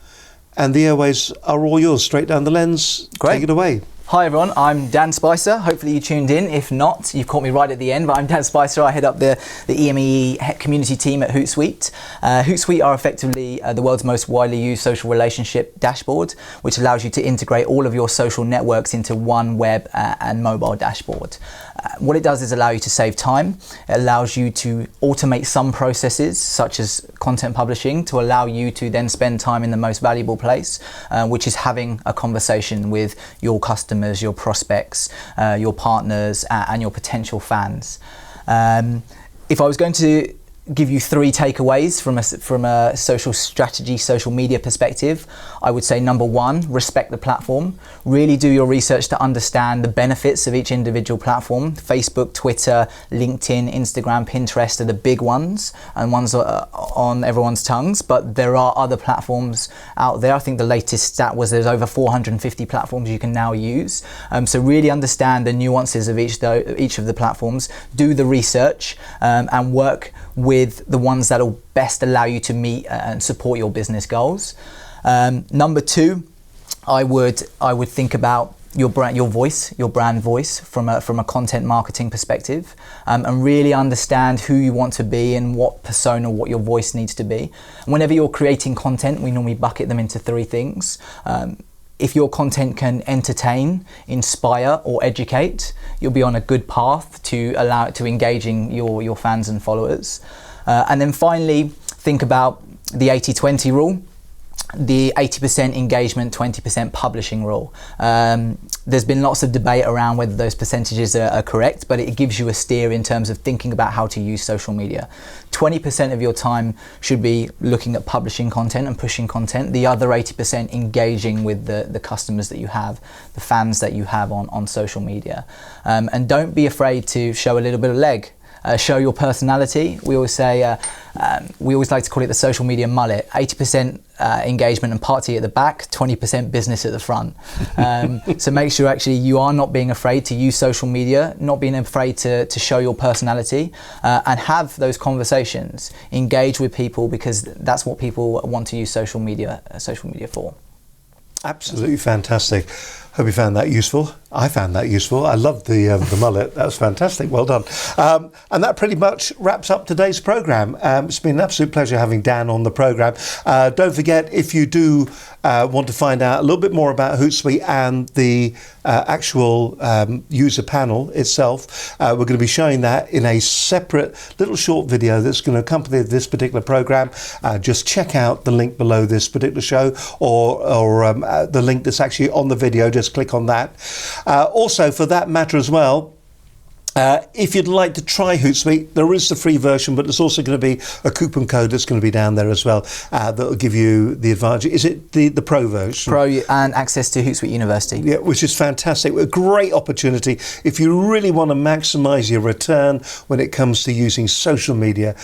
and the airways are all yours. Straight down the lens. Great. Take it away. Hi everyone, I'm Dan Spicer. Hopefully you tuned in. If not, you've caught me right at the end, but I'm Dan Spicer. I head up the EMEE community team at Hootsuite. Hootsuite are effectively the world's most widely used social relationship dashboard, which allows you to integrate all of your social networks into one web and mobile dashboard. What it does is allow you to save time. It allows you to automate some processes, such as content publishing, to allow you to then spend time in the most valuable place, which is having a conversation with your customers, your prospects, your partners, and your potential fans. If I was going to give you 3 takeaways from a social strategy, social media perspective, I would say number 1, respect the platform. Really do your research to understand the benefits of each individual platform. Facebook, Twitter, LinkedIn, Instagram, Pinterest are the big ones and ones that are on everyone's tongues, but there are other platforms out there. I think the latest stat was there's over 450 platforms you can now use. So really understand the nuances of each of the platforms, do the research and work with the ones that will best allow you to meet and support your business goals. Number 2, I would think about your brand voice from a content marketing perspective, and really understand who you want to be and what persona, what your voice needs to be. Whenever you're creating content, we normally bucket them into 3 things. If your content can entertain, inspire, or educate, you'll be on a good path to allow it to engaging your fans and followers. And then finally, think about the 80-20 rule. The 80% engagement, 20% publishing rule. There's been lots of debate around whether those percentages are correct, but it gives you a steer in terms of thinking about how to use social media. 20% of your time should be looking at publishing content and pushing content. The other 80% engaging with the customers that you have, the fans that you have on social media. And don't be afraid to show a little bit of leg. Show your personality. We always say, we always like to call it the social media mullet. 80% engagement and party at the back, 20% business at the front. So make sure actually you are not being afraid to use social media, not being afraid to show your personality, and have those conversations. Engage with people, because that's what people want to use social media for. Absolutely fantastic. Hope you found that useful. I found that useful. I loved the mullet. That was fantastic. Well done. And that pretty much wraps up today's programme. It's been an absolute pleasure having Dan on the programme. Don't forget, if you do want to find out a little bit more about Hootsuite and the actual user panel itself, we're going to be showing that in a separate little short video that's going to accompany this particular programme. Just check out the link below this particular show, or the link that's actually on the video. Just click on that. Also, for that matter as well, if you'd like to try Hootsuite, there is the free version, but there's also going to be a coupon code that's going to be down there as well that will give you the advantage. Is it the Pro version? Pro and access to Hootsuite University. Yeah, which is fantastic. A great opportunity if you really want to maximise your return when it comes to using social media.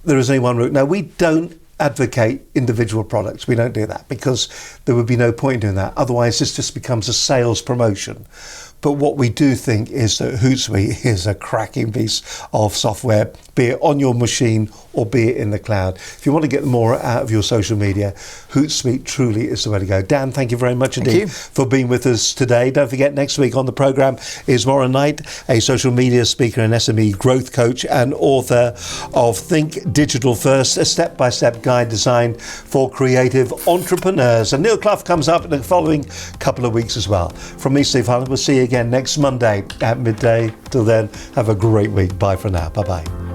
There is only one route. Now, we don't advocate individual products. We don't do that because there would be no point in doing that. Otherwise, this just becomes a sales promotion. But what we do think is that Hootsuite is a cracking piece of software, be it on your machine or be it in the cloud. If you want to get more out of your social media, Hootsuite truly is the way to go. Dan, thank you very much indeed for being with us today. Don't forget, next week on the programme is Maura Knight, a social media speaker and SME growth coach and author of Think Digital First, a step-by-step guide designed for creative entrepreneurs. And Neil Clough comes up in the following couple of weeks as well. From me, Steve Harland, we'll see you again next Monday at midday. Till then, have a great week. Bye for now. Bye-bye.